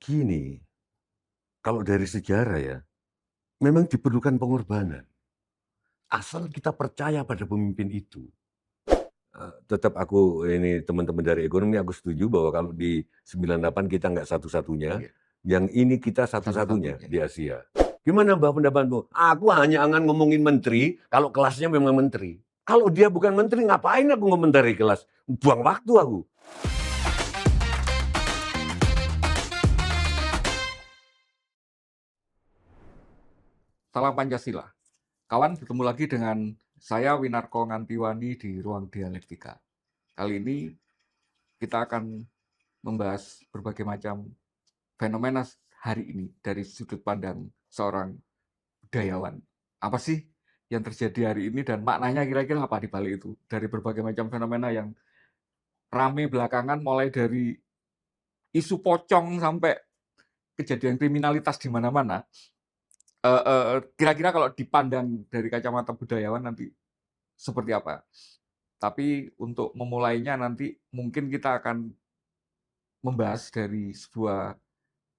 Gini, kalau dari sejarah ya, memang diperlukan pengorbanan. Asal kita percaya pada pemimpin itu. Tetap aku ini teman-teman dari ekonomi aku setuju bahwa kalau di 98 kita nggak satu-satunya, Iya, yang ini kita satu-satunya satu-satunya. di Asia. Gimana Mbak pendapatmu? Aku hanya akan ngomongin menteri kalau kelasnya memang menteri. Kalau dia bukan menteri, ngapain aku ngomentari kelas? Buang waktu aku. Salam Pancasila. Kawan, bertemu lagi dengan saya Winarko Ngantiwani di Ruang Dialektika. Kali ini kita akan membahas berbagai macam fenomena hari ini dari sudut pandang seorang budayawan. Apa sih yang terjadi hari ini dan maknanya kira-kira apa di balik itu? Dari berbagai macam fenomena yang rame belakangan, mulai dari isu pocong sampai kejadian kriminalitas di mana-mana. Kira-kira kalau dipandang dari kacamata budayawan nanti seperti apa? Tapi untuk memulainya nanti mungkin kita akan membahas dari sebuah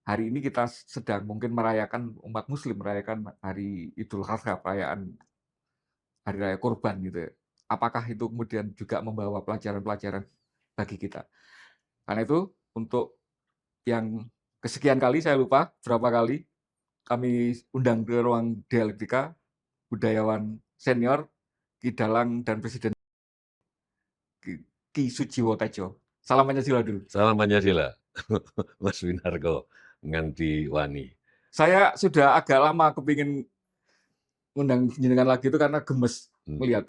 hari ini kita sedang mungkin merayakan, umat muslim merayakan hari Idul Adha, perayaan hari raya kurban gitu ya. Apakah itu kemudian juga membawa pelajaran-pelajaran bagi kita? Karena itu untuk yang kesekian kali, saya lupa berapa kali, kami undang ke Ruang Dialektika budayawan senior Ki Dalang dan Presiden Ki Sujiwo Tejo. Salam Pancasila dulu. Salam Pancasila, Mas Winarko Ngantiwani. Saya sudah agak lama kepingin undang jenengan lagi itu karena gemes Hmm. melihat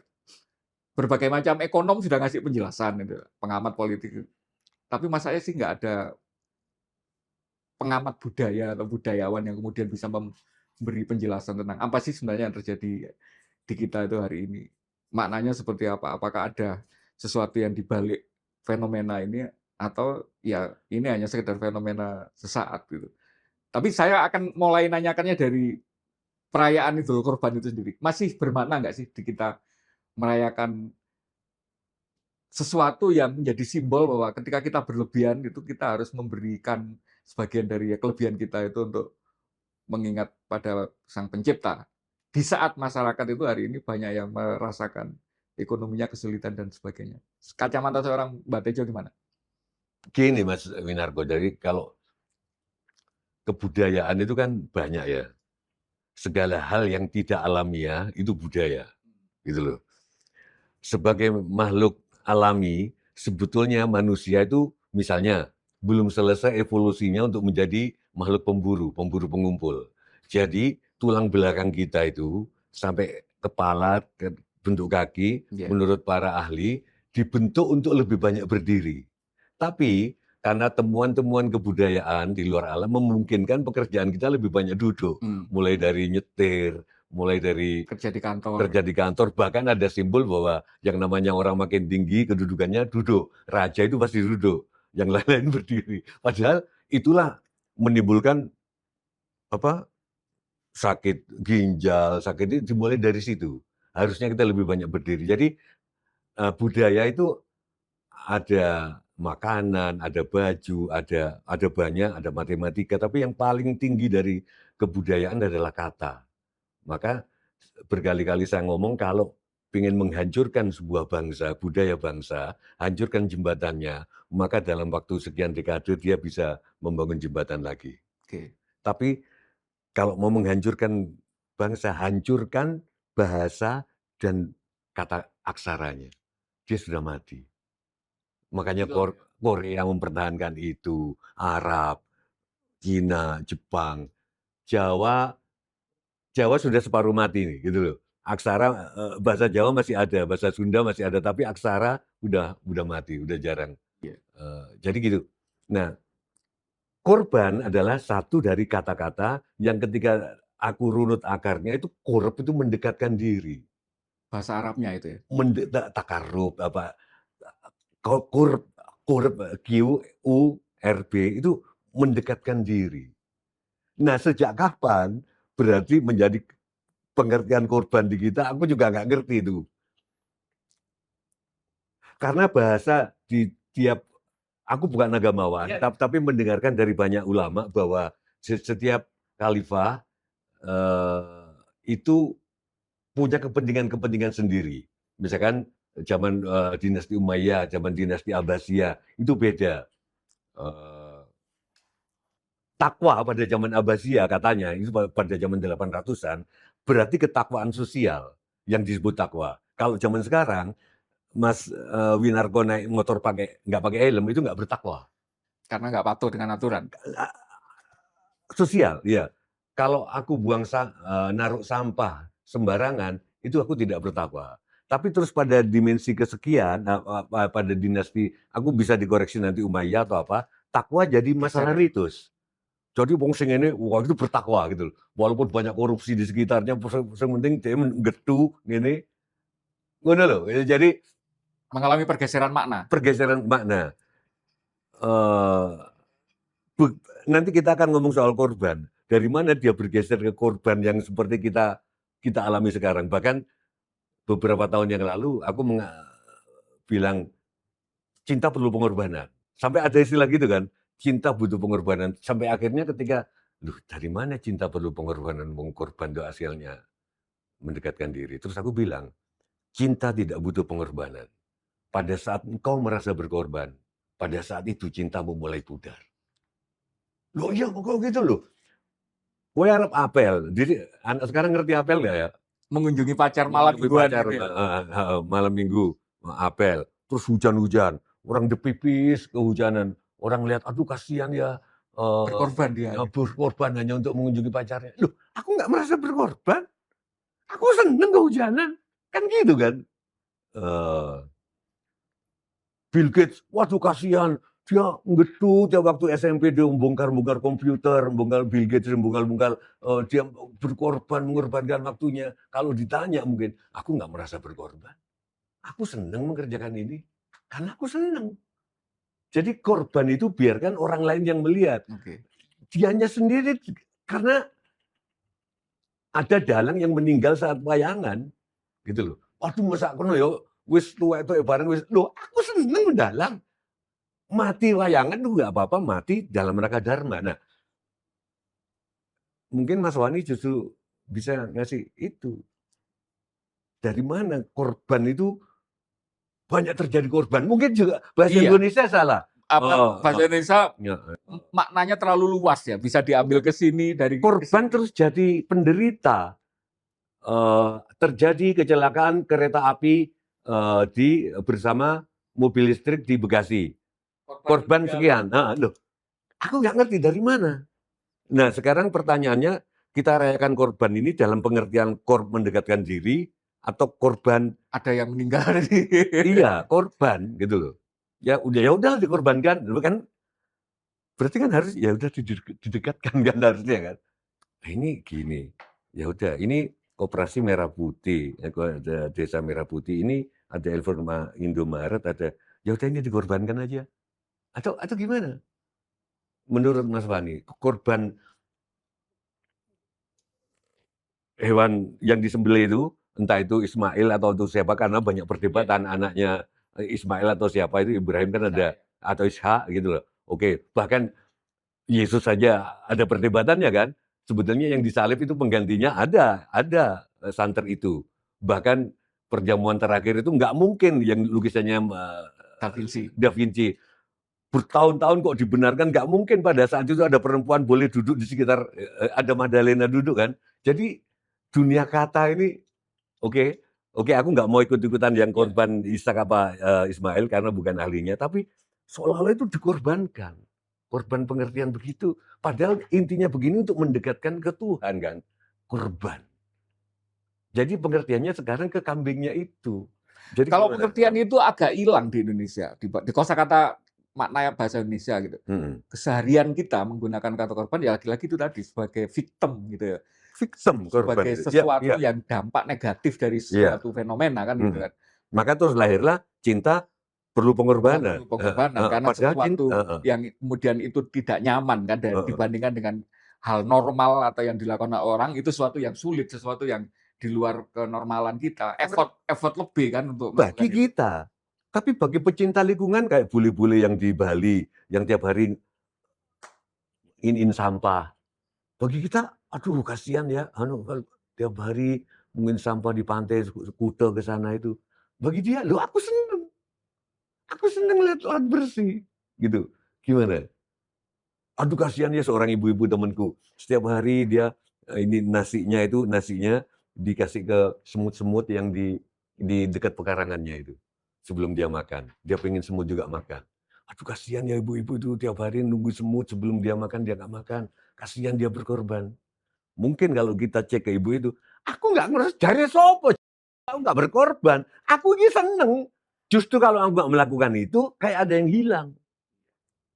berbagai macam ekonom sudah ngasih penjelasan itu, pengamat politik. Tapi mas saya sih nggak ada pengamat budaya atau budayawan yang kemudian bisa memberi penjelasan tentang apa sih sebenarnya yang terjadi di kita itu hari ini. Maknanya seperti apa? Apakah ada sesuatu yang dibalik fenomena ini atau ya ini hanya sekedar fenomena sesaat gitu. Tapi saya akan mulai nanyakannya dari perayaan Idul Kurban itu sendiri. Masih bermakna nggak sih di kita merayakan sesuatu yang menjadi simbol bahwa ketika kita berlebihan itu kita harus memberikan sebagian dari kelebihan kita itu untuk mengingat pada Sang Pencipta. Di saat masyarakat itu hari ini banyak yang merasakan ekonominya kesulitan dan sebagainya. Kacamata seorang Mbak Tejo gimana? Gini Mas Winarko, jadi kalau kebudayaan itu kan banyak ya. Segala hal yang tidak alamiah itu budaya, gitu loh. Sebagai makhluk alami, sebetulnya manusia itu misalnya belum selesai evolusinya untuk menjadi makhluk pemburu, pemburu pengumpul. Jadi tulang belakang kita itu sampai kepala, ke bentuk kaki, Ya, menurut para ahli, dibentuk untuk lebih banyak berdiri. Tapi karena temuan-temuan kebudayaan di luar alam memungkinkan pekerjaan kita lebih banyak duduk, hmm, mulai dari nyetir, mulai dari kerja di kantor. kerja di kantor, bahkan ada simbol bahwa yang namanya orang makin tinggi kedudukannya duduk. Raja itu pasti duduk, yang lain-lain berdiri. Padahal itulah menimbulkan apa sakit ginjal, sakit itu dimulai dari situ. Harusnya kita lebih banyak berdiri. Jadi budaya itu ada makanan, ada baju, ada banyak, ada matematika. Tapi yang paling tinggi dari kebudayaan adalah kata. Maka berkali-kali saya ngomong kalau ingin menghancurkan sebuah bangsa, budaya bangsa, hancurkan jembatannya, maka dalam waktu sekian dekade dia bisa membangun jembatan lagi. Oke. Tapi kalau mau menghancurkan bangsa, hancurkan bahasa dan kata aksaranya. Dia sudah mati. Makanya Itu Korea mempertahankan itu, Arab, Cina, Jepang, Jawa Jawa sudah separuh mati nih, gitu loh. Aksara bahasa Jawa masih ada, bahasa Sunda masih ada, tapi aksara udah mati, udah jarang. ya. Jadi gitu. Nah, korban adalah satu dari kata-kata yang ketika aku runut akarnya itu korb itu mendekatkan diri, Bahasa Arabnya itu ya. takarub apa kurb kurb QURB itu mendekatkan diri. Nah, sejak kapan berarti menjadi pengertian korban di kita, aku juga nggak ngerti itu. Karena bahasa di tiap Aku bukan agamawan, Iya. tapi mendengarkan dari banyak ulama bahwa setiap khalifah itu punya kepentingan-kepentingan sendiri. Misalkan zaman dinasti Umayyah, zaman dinasti Abbasiyah itu beda. Eh, Takwa pada zaman Abbasiyah katanya itu pada zaman 800-an berarti ketakwaan sosial yang disebut takwa. Kalau zaman sekarang Mas Winarko naik motor nggak pakai helm itu nggak bertakwa. Karena nggak patuh dengan aturan. Sosial, ya. Kalau aku naruh sampah sembarangan, itu aku tidak bertakwa. Tapi terus pada dimensi kesekian, pada dinasti, aku bisa dikoreksi nanti Umayyah atau apa, takwa jadi masalah ritus. Jadi wong sing ini, wah itu bertakwa gitu loh. Walaupun banyak korupsi di sekitarnya, yang penting dia getu gini. Ngono loh. Jadi Mengalami pergeseran makna. pergeseran makna. Nanti kita akan ngomong soal korban. Dari mana dia bergeser ke korban yang seperti kita alami sekarang. Bahkan beberapa tahun yang lalu aku bilang cinta perlu pengorbanan. Sampai ada istilah gitu kan, cinta butuh pengorbanan. Sampai akhirnya ketika, dari mana cinta perlu pengorbanan? Korban itu hasilnya mendekatkan diri. Terus aku bilang, cinta tidak butuh pengorbanan. Pada saat engkau merasa berkorban, pada saat itu cintamu mulai pudar. Loh iya kok gitu loh. Gue harap apel. Jadi anak sekarang ngerti apel nggak ya? Mengunjungi pacar malam mingguan. Malam minggu apel. Terus hujan-hujan. Orang depipis kehujanan. Orang lihat, aduh kasihan ya. Berkorban dia. Berkorban hanya untuk mengunjungi pacarnya. Loh, aku nggak merasa berkorban. Aku seneng kehujanan. Kan gitu kan. Bill Gates, waduh kasihan. Dia ngedut ya waktu SMP dia membongkar-bongkar komputer, membongkar Bill Gates, membongkar dia mengorbankan waktunya. Kalau ditanya mungkin, aku nggak merasa berkorban. Aku senang mengerjakan ini karena aku senang. Jadi korban itu biarkan orang lain yang melihat. Dianya sendiri karena ada dalang yang meninggal saat wayangan, gitu loh. Waduh masa kono yo wis tuwa itu bareng wis. Loh, aku seneng mendalang. Mati wayangan itu nggak apa-apa, mati dalam rangka dharma. Nah, mungkin Mas Wani justru bisa ngasih itu. Dari mana korban itu banyak terjadi korban? Mungkin juga bahasa Indonesia salah. Bahasa Indonesia maknanya terlalu luas ya, bisa diambil ke sini dari korban terus jadi penderita. Terjadi kecelakaan kereta api bersama mobil listrik di Bekasi. Korban sekian. Loh, aku nggak ngerti dari mana. Nah, sekarang pertanyaannya, kita rayakan korban ini dalam pengertian mendekatkan diri atau korban ada yang meninggal. Iya, korban gitu loh. Ya udah dikorbankan, kan berarti kan harus ya udah didekatkan kan harusnya kan. Nah, ini gini. Ya udah, ini Koperasi Merah Putih, ada Desa Merah Putih ini, ada Indomaret, ada ya udah ini dikorbankan aja. Atau gimana? Menurut Mas Fani, korban hewan yang disembelih itu, entah itu Ismail atau itu siapa, karena banyak perdebatan anaknya Ismail atau siapa itu, Ibrahim kan ada, atau Ishak gitu loh. Oke, bahkan Yesus saja ada perdebatannya kan. Sebetulnya yang disalib itu penggantinya ada santer itu. Bahkan perjamuan terakhir itu nggak mungkin yang lukisannya Da Vinci. Bertahun-tahun kok dibenarkan, nggak mungkin pada saat itu ada perempuan boleh duduk di sekitar, ada Madalena duduk kan. Jadi dunia kata ini, oke, aku nggak mau ikut-ikutan yang korban Ishak apa Ismail karena bukan ahlinya, tapi seolah-olah itu dikorbankan. Korban pengertian begitu. Padahal intinya begini untuk mendekatkan ke Tuhan kan. Korban. Jadi pengertiannya sekarang ke kambingnya itu. Jadi kalau pengertian itu agak hilang di Indonesia. Di kosakata makna bahasa Indonesia gitu. Keseharian kita menggunakan kata korban ya lagi-lagi itu tadi sebagai victim gitu ya. Victim korban. Sebagai sesuatu yang dampak negatif dari suatu fenomena kan gitu kan. Maka terus lahirlah cinta perlu pengorbanan. Karena sesuatu yang kemudian itu tidak nyaman kan dibandingkan dengan hal normal atau yang dilakukan orang, itu sesuatu yang sulit, sesuatu yang di luar kenormalan kita. Effort lebih kan untuk bagi kita. Tapi bagi pecinta lingkungan kayak bule-bule yang di Bali, yang tiap hari in sampah. Bagi kita, aduh kasihan ya, tiap hari mungkin sampah di pantai, skuter ke sana itu. Bagi dia, loh aku seneng lihat laut bersih, gitu. Gimana? Aduh kasihan ya seorang ibu-ibu temanku, setiap hari dia ini nasinya dikasih ke semut-semut yang di dekat pekarangannya itu. Sebelum dia makan, dia pengen semut juga makan. Aduh kasihan ya ibu-ibu itu tiap hari nunggu semut sebelum dia makan, dia nggak makan. Kasihan dia berkorban. Mungkin kalau kita cek ke ibu itu, aku nggak ngerasa jare sopo, aku nggak berkorban. Aku ini seneng. Justru kalau aku nggak melakukan itu, kayak ada yang hilang.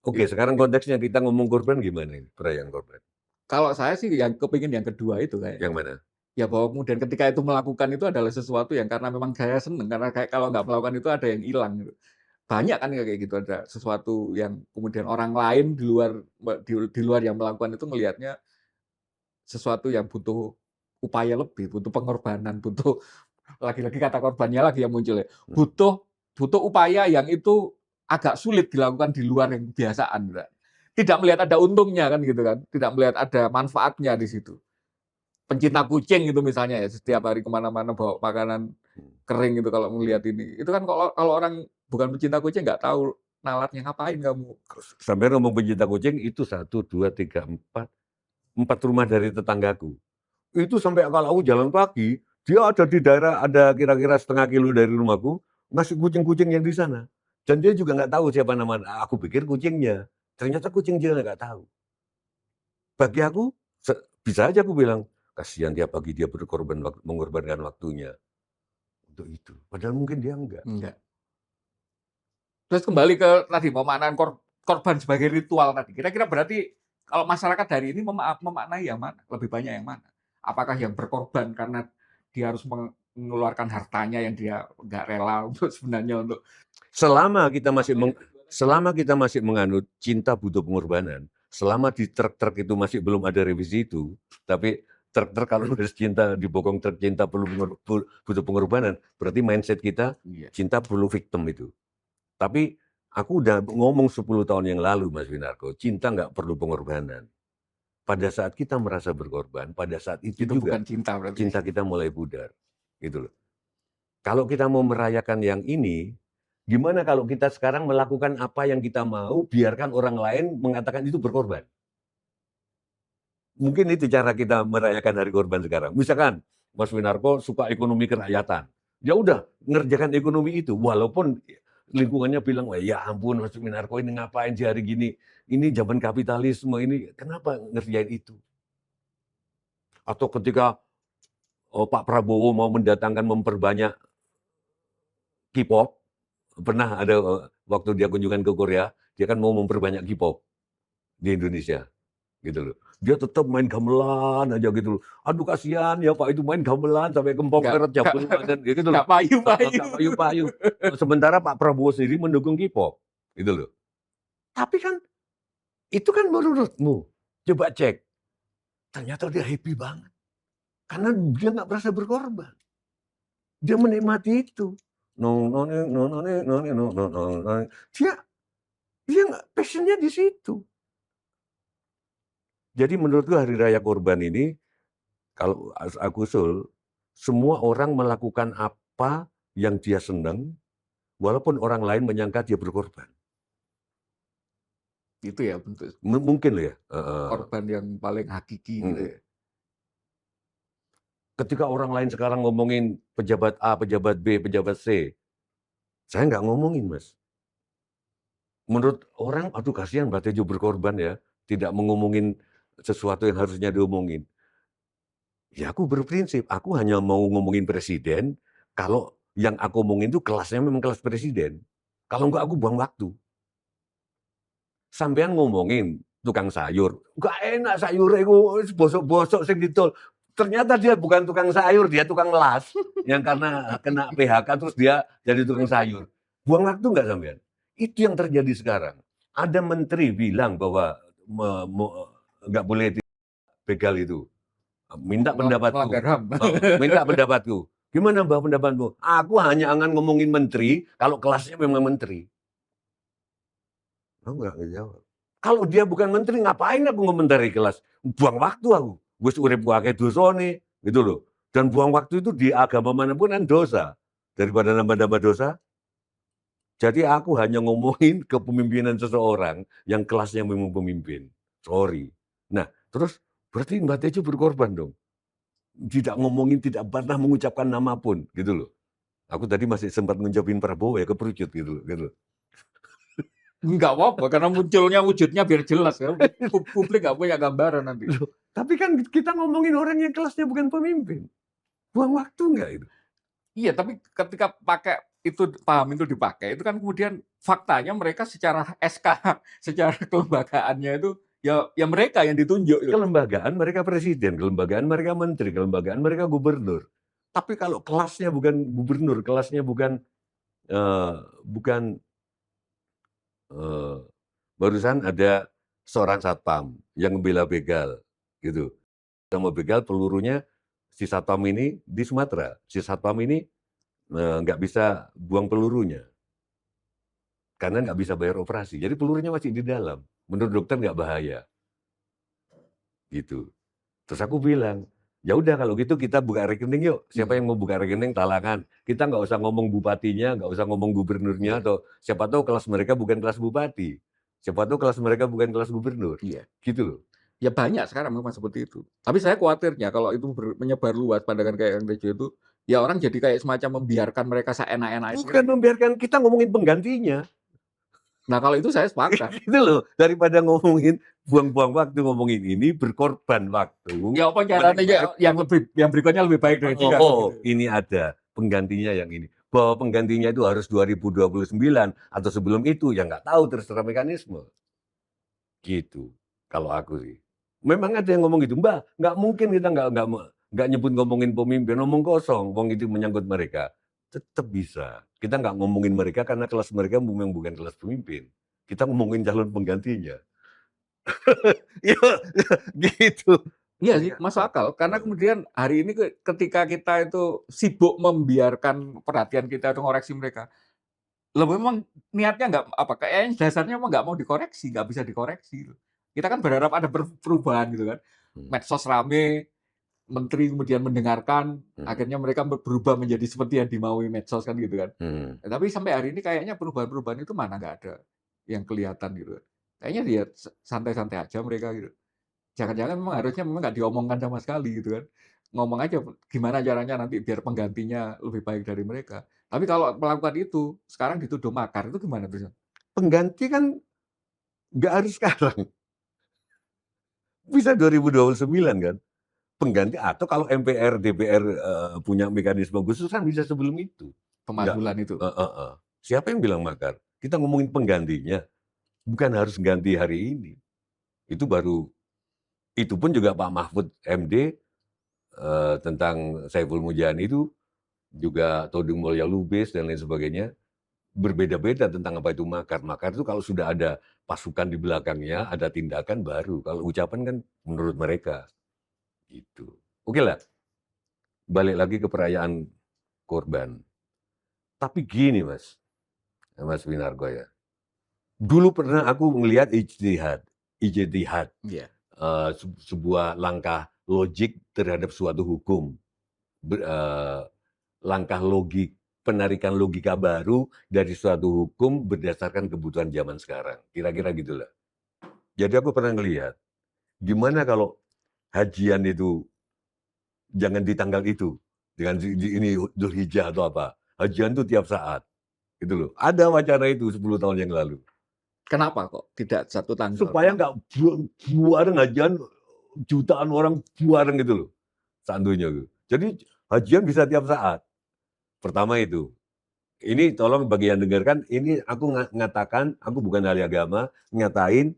Oke, Iya. sekarang konteksnya kita ngomong korban gimana ini? Perayaan korban. Kalau saya sih yang kepingin yang kedua itu kayak. Yang mana? Ya bahwa kemudian ketika itu melakukan itu adalah sesuatu yang karena memang saya seneng, karena kayak kalau nggak melakukan itu ada yang hilang gitu. Banyak kan kayak gitu, ada sesuatu yang kemudian orang lain di luar yang melakukan itu ngelihatnya sesuatu yang butuh upaya lebih, butuh pengorbanan, butuh lagi-lagi kata korbannya lagi yang muncul ya. Butuh upaya yang itu agak sulit dilakukan di luar yang kebiasaan. Tidak melihat ada untungnya kan gitu kan, tidak melihat ada manfaatnya di situ. Pencinta kucing itu misalnya ya, setiap hari kemana-mana bawa makanan kering itu kalau melihat ini. Itu kan kalau orang bukan pencinta kucing nggak tahu nalarnya ngapain kamu. Sampai ngomong pencinta kucing itu 1, 2, 3, 4 rumah dari tetanggaku. Itu sampai kalau aku jalan pagi, dia ada di daerah, ada kira-kira setengah kilo dari rumahku, ngasih kucing-kucing yang di sana. Dan dia juga nggak tahu siapa nama, aku pikir kucingnya. Ternyata kucing dia nggak tahu. Bagi aku, bisa aja aku bilang, kasihan tiap pagi dia berkorban, mengorbankan waktunya untuk itu. Padahal mungkin dia enggak. Enggak. Terus kembali ke tadi pemaknaan korban sebagai ritual tadi. Kira-kira berarti kalau masyarakat hari ini memaknai yang mana? Lebih banyak yang mana? Apakah yang berkorban karena dia harus mengeluarkan hartanya yang dia nggak rela untuk sebenarnya untuk Selama kita masih menganut cinta butuh pengorbanan, selama di truk-truk itu masih belum ada revisi itu, tapi truk-truk kalau udah cinta dibokong truk cinta butuh pengorbanan, berarti mindset kita cinta perlu victim itu. Tapi aku udah ngomong 10 tahun yang lalu, Mas Winarko, cinta nggak perlu pengorbanan. Pada saat kita merasa berkorban, pada saat itu juga bukan cinta berarti. cinta kita mulai pudar. Gitu loh. Kalau kita mau merayakan yang ini, gimana kalau kita sekarang melakukan apa yang kita mau, biarkan orang lain mengatakan itu berkorban. Mungkin itu cara kita merayakan hari korban sekarang. Misalkan Mas Winarko suka ekonomi kerakyatan. Ya udah, ngerjakan ekonomi itu. Walaupun lingkungannya bilang, wah ya ampun Mas Winarko ini ngapain sih hari gini. Ini zaman kapitalisme, ini kenapa ngerjain itu. Atau ketika Pak Prabowo mau memperbanyak K-pop, pernah ada waktu dia kunjungan ke Korea, dia kan mau memperbanyak K-pop di Indonesia. Gitu loh. Dia tetap main gamelan aja gitu loh. Aduh kasihan ya Pak itu main gamelan sampai kempok keret jabelan gitu loh. Nggak payu-payu. Sementara Pak Prabowo sendiri mendukung K-pop. Gitu loh. Tapi kan itu kan menurutmu. Coba cek. Ternyata dia happy banget. Karena dia nggak merasa berkorban. Dia menikmati itu. Dia nggak passionnya di situ. Jadi menurutku hari raya korban ini, kalau aku usul, semua orang melakukan apa yang dia senang, walaupun orang lain menyangka dia berkorban. Itu ya bentuk Mungkin loh ya. korban yang paling hakiki gitu ya. Ketika orang lain sekarang ngomongin pejabat A, pejabat B, pejabat C, saya nggak ngomongin, Mas. Menurut orang, aduh kasihan Mbak Tejo berkorban ya, tidak mengomongin sesuatu yang harusnya diomongin. Ya aku berprinsip, aku hanya mau ngomongin presiden, kalau yang aku omongin itu kelasnya memang kelas presiden. Kalau enggak aku buang waktu. Sampean ngomongin tukang sayur, enggak enak sayur itu bosok-bosok sing didol. Ternyata dia bukan tukang sayur, dia tukang las. Yang karena kena PHK terus dia jadi tukang sayur. Buang waktu enggak sampean? Itu yang terjadi sekarang. Ada menteri bilang bahwa enggak boleh begal itu. Minta pendapatku. Gimana Mbah pendapatmu? Aku hanya akan ngomongin menteri kalau kelasnya memang menteri. Aku nggak ngejawab. Kalau dia bukan menteri, ngapain aku ngomentari kelas? Buang waktu aku. Wis uripku akeh dosane, gitu loh. Dan buang waktu itu di agama manapun kan dosa. Daripada nambah-nambah dosa. Jadi aku hanya ngomongin kepemimpinan seseorang yang kelasnya memang pemimpin. Sorry. Nah, terus berarti Mbak Tejo berkorban dong. Tidak ngomongin, tidak pernah mengucapkan nama pun, gitu loh. Aku tadi masih sempat ngucapin Prabowo ya keperucut gitu loh, gitu loh. Nggak apa-apa, karena munculnya wujudnya biar jelas ya. Publik nggak punya gambaran nanti. Loh, tapi kan kita ngomongin orang yang kelasnya bukan pemimpin. Buang waktu nggak itu? Iya, tapi ketika pakai itu, paham itu dipakai, itu kan kemudian faktanya mereka secara SK, secara kelembagaannya itu ya mereka yang ditunjuk gitu. Kelembagaan mereka presiden, kelembagaan mereka menteri, kelembagaan mereka gubernur. Tapi kalau kelasnya bukan gubernur, kelasnya bukan bukan barusan ada seorang satpam yang membela begal, gitu. Sama begal pelurunya si satpam ini di Sumatera. Si satpam ini nggak bisa buang pelurunya karena nggak bisa bayar operasi. Jadi pelurunya masih di dalam. Menurut dokter nggak bahaya, gitu. Terus aku bilang, ya udah kalau gitu kita buka rekening yuk. Siapa yang mau buka rekening talangan. Kita nggak usah ngomong bupatinya, nggak usah ngomong gubernurnya, Iya, atau siapa tahu kelas mereka bukan kelas bupati. Siapa tahu kelas mereka bukan kelas gubernur. iya. Gitu loh. Ya banyak sekarang memang seperti itu. Tapi saya khawatirnya kalau itu menyebar luas pandangan kayak yang Tejo itu, ya orang jadi kayak semacam membiarkan mereka seenak-enaknya Bukan sendiri. membiarkan, kita ngomongin penggantinya. Nah kalau itu saya sepakat. Gitu loh. Daripada ngomongin buang-buang waktu ngomongin ini, berkorban waktu. Ya apa caranya yang berikutnya lebih baik dari dia kan gitu. Ini ada penggantinya yang ini. Bahwa penggantinya itu harus 2029 atau sebelum itu, ya nggak tahu, terserah mekanisme. Gitu, kalau aku sih. Memang ada yang ngomong gitu, Mbak, nggak mungkin kita nggak nyebut ngomongin pemimpin, ngomong kosong, wong itu menyangkut mereka. Tetap bisa. Kita nggak ngomongin mereka karena kelas mereka memang bukan kelas pemimpin. Kita ngomongin calon penggantinya. Ya, gitu. Iya sih, masuk akal. Karena kemudian hari ini ketika kita itu sibuk membiarkan perhatian kita itu ngoreksi mereka, lah memang niatnya nggak apa, kayaknya dasarnya memang nggak mau dikoreksi, nggak bisa dikoreksi gitu. Kita kan berharap ada perubahan gitu kan. Hmm, Medsos rame, menteri kemudian mendengarkan, hmm, akhirnya mereka berubah menjadi seperti yang dimaui medsos kan gitu kan. hmm. Tapi sampai hari ini kayaknya perubahan-perubahan itu mana nggak ada yang kelihatan gitu. Kayaknya dia santai-santai aja mereka gitu. Jangan-jangan memang harusnya memang nggak diomongkan sama sekali gitu kan. Ngomong aja gimana caranya nanti biar penggantinya lebih baik dari mereka. Tapi kalau melakukan itu, sekarang dituduh makar, itu gimana tuh? Pengganti kan nggak harus sekarang, bisa 2029 kan. Pengganti atau kalau MPR, DPR punya mekanisme khusus kan bisa sebelum itu. Nggak, Pemakzulan itu. siapa yang bilang makar? Kita ngomongin penggantinya, bukan harus ganti hari ini. Itu baru, itu pun juga Pak Mahfud MD tentang Saiful Mujani itu juga Todung Mulya Lubis dan lain sebagainya, berbeda-beda tentang apa itu makar. Makar itu kalau sudah ada pasukan di belakangnya, ada tindakan baru. Kalau ucapan kan menurut mereka gitu. Oke lah, balik lagi ke perayaan korban. Tapi gini Mas Winarko ya. Dulu pernah aku melihat ijtihad, Iya. sebuah langkah logik terhadap suatu hukum, langkah logik, penarikan logika baru dari suatu hukum berdasarkan kebutuhan zaman sekarang. Kira-kira gitulah. Jadi aku pernah ngelihat, gimana kalau hajian itu jangan di tanggal itu, dengan ini Dzulhijjah atau apa. Hajian itu tiap saat. Gitu loh. Ada wacana itu 10 tahun yang lalu. Kenapa kok tidak satu tanggal? Supaya nggak bareng hajian jutaan orang bareng gitu loh. Santunya gitu. Jadi hajian bisa tiap saat. Pertama itu. Ini tolong bagi yang dengarkan, ini aku ngatakan, aku bukan ahli agama, ngatain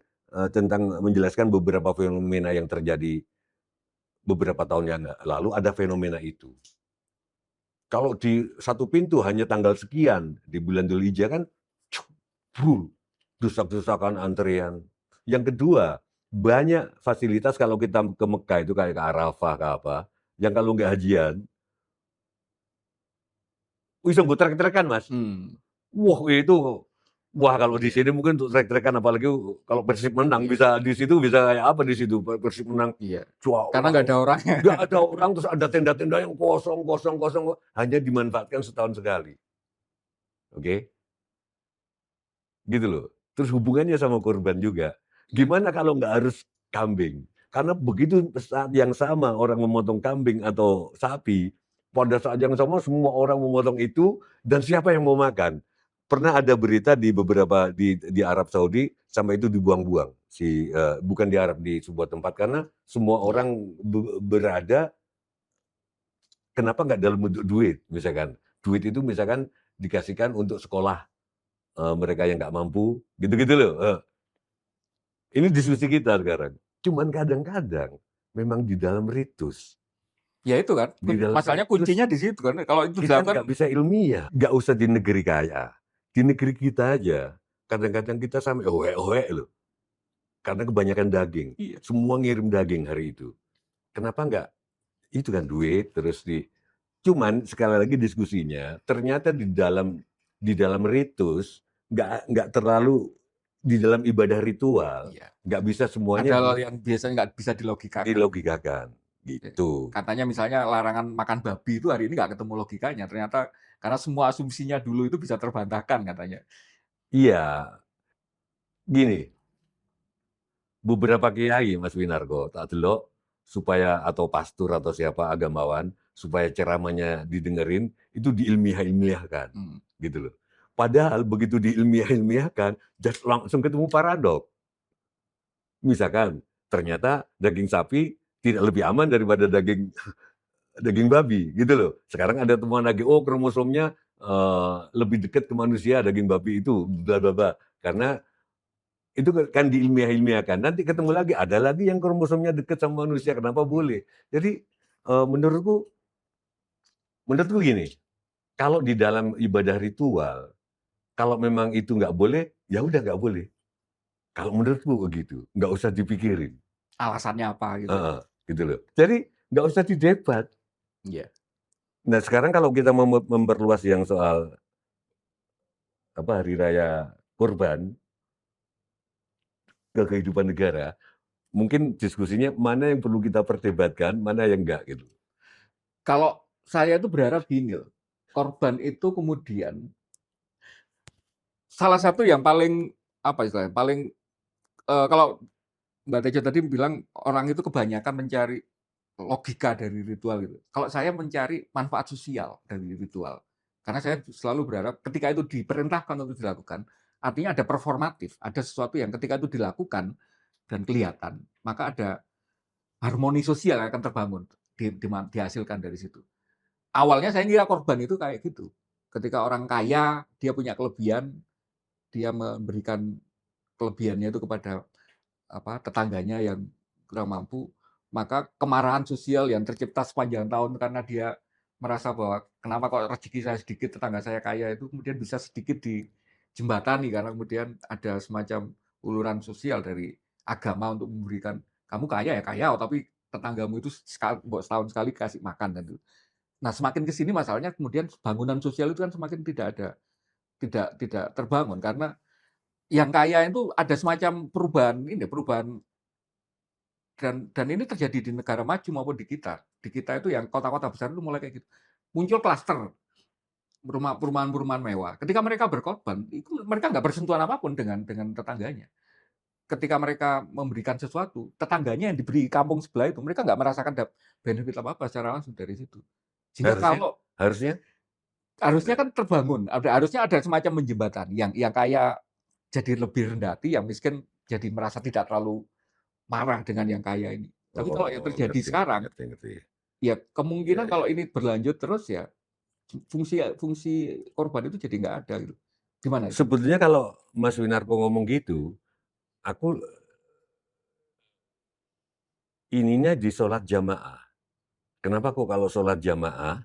tentang menjelaskan beberapa fenomena yang terjadi beberapa tahun yang lalu, ada fenomena itu. Kalau di satu pintu hanya tanggal sekian di bulan Dzulhijjah kan, desak-desakan antrian. Yang kedua, banyak fasilitas kalau kita ke Mekah itu kayak ke Arafah ke apa, yang kalau nggak hajian Iso nggo trek-trekan, Mas. Hmm, Wah kalau di iya, sini mungkin untuk trek-trekan apalagi kalau Persib menang iya, bisa di situ bisa kayak apa di situ, Persib menang, iya. Karena wah nggak ada orangnya. nggak ada orang, terus ada tenda-tenda yang kosong kosong kosong, hanya dimanfaatkan setahun sekali, oke? Gitu loh. Terus hubungannya sama korban juga. Iya, Gimana kalau nggak harus kambing? Karena begitu saat yang sama orang memotong kambing atau sapi, pada saat yang sama semua orang memotong itu dan siapa yang mau makan? Pernah ada berita di beberapa di Arab Saudi sampai itu dibuang-buang bukan di Arab, di sebuah tempat karena semua iya, orang berada kenapa nggak dalam bentuk duit misalkan. Duit itu misalkan dikasihkan untuk sekolah, mereka yang nggak mampu, gitu-gitu loh, ini diskusi kita sekarang. Cuman kadang-kadang memang di dalam ritus, ya itu kan. di dalam Masalahnya ritus kuncinya di situ kan. Kalau itu kita dilakukan, nggak bisa ilmiah, nggak usah di negeri kaya. Di negeri kita aja, kadang-kadang kita sampai oek-oek loh, karena kebanyakan daging. iya. Semua ngirim daging hari itu. Kenapa nggak? Itu kan duit, terus cuman sekali lagi diskusinya, ternyata di dalam ritus, nggak terlalu di dalam ibadah ritual, Iya. nggak bisa semuanya Ada hal yang biasanya nggak bisa dilogikakan. dilogikakan, Ya, gitu. katanya misalnya larangan makan babi itu hari ini nggak ketemu logikanya. Ternyata karena semua asumsinya dulu itu bisa terbantahkan katanya. Iya, gini, beberapa kiai Mas Winarko tak delok supaya atau pastor atau siapa agamawan supaya ceramahnya didengerin itu diilmiah-ilmiahkan, Hmm, gitu loh. Padahal begitu diilmiah-ilmiahkan, langsung ketemu paradok. Misalkan ternyata daging sapi tidak lebih aman daripada daging daging babi, gitu loh. Sekarang ada temuan lagi, oh kromosomnya lebih dekat ke manusia daging babi itu, bla bla bla. Karena itu kan diilmiah-ilmiahkan. Nanti ketemu lagi, ada lagi yang kromosomnya dekat sama manusia, kenapa boleh? Jadi menurutku gini, kalau di dalam ibadah ritual, kalau memang itu nggak boleh, ya udah nggak boleh. Kalau menurutku begitu, nggak usah dipikirin. alasannya apa gitu. Heeh, gitu loh. Jadi nggak usah didebat. Iya. Nah sekarang kalau kita memperluas yang soal apa hari raya Kurban ke kehidupan negara, mungkin diskusinya mana yang perlu kita perdebatkan, mana yang enggak gitu. Kalau saya itu berharap gini loh, korban itu kemudian salah satu yang paling apa istilahnya, paling kalau Mbak Tejo tadi bilang orang itu kebanyakan mencari logika dari ritual gitu. Kalau saya mencari manfaat sosial dari ritual. Karena saya selalu berharap ketika itu diperintahkan untuk dilakukan, artinya ada performatif, ada sesuatu yang ketika itu dilakukan dan kelihatan, maka ada harmoni sosial yang akan terbangun, dihasilkan dari situ. Awalnya saya kira korban itu kayak gitu. Ketika orang kaya, dia punya kelebihan, dia memberikan kelebihannya itu kepada tetangganya yang kurang mampu, maka kemarahan sosial yang tercipta sepanjang tahun karena dia merasa bahwa kenapa kok rezeki saya sedikit, tetangga saya kaya itu kemudian bisa sedikit dijembatani karena kemudian ada semacam uluran sosial dari agama untuk memberikan, "Kamu kaya ya kaya, tapi tetanggamu itu setahun sekali kasih makan," dan itu. Nah, semakin ke sini masalahnya kemudian bangunan sosial itu kan semakin tidak ada, tidak terbangun karena yang kaya itu ada semacam perubahan ini, perubahan dan ini terjadi di negara maju maupun di kita. Di kita itu yang kota-kota besar itu mulai kayak gitu. Muncul klaster perumahan-perumahan mewah. Ketika mereka berkorban, itu mereka nggak bersentuhan apapun dengan tetangganya. Ketika mereka memberikan sesuatu, tetangganya yang diberi kampung sebelah itu, mereka nggak merasakan benefit apa-apa secara langsung dari situ. Sehingga Harusnya kalau harusnya harusnya kan terbangun, harusnya ada semacam menjembatani, yang kaya jadi lebih rendah hati, yang miskin jadi merasa tidak terlalu marah dengan yang kaya ini. Tapi kalau yang oh, terjadi ngerti ngerti sekarang, ngerti ngerti. ya Iya kemungkinan iya. kalau ini berlanjut terus ya, fungsi fungsi korban itu jadi nggak ada gitu. Gimana itu? Sebetulnya kalau Mas Winarko ngomong gitu, aku ininya di sholat jamaah. Kenapa kok kalau sholat jamaah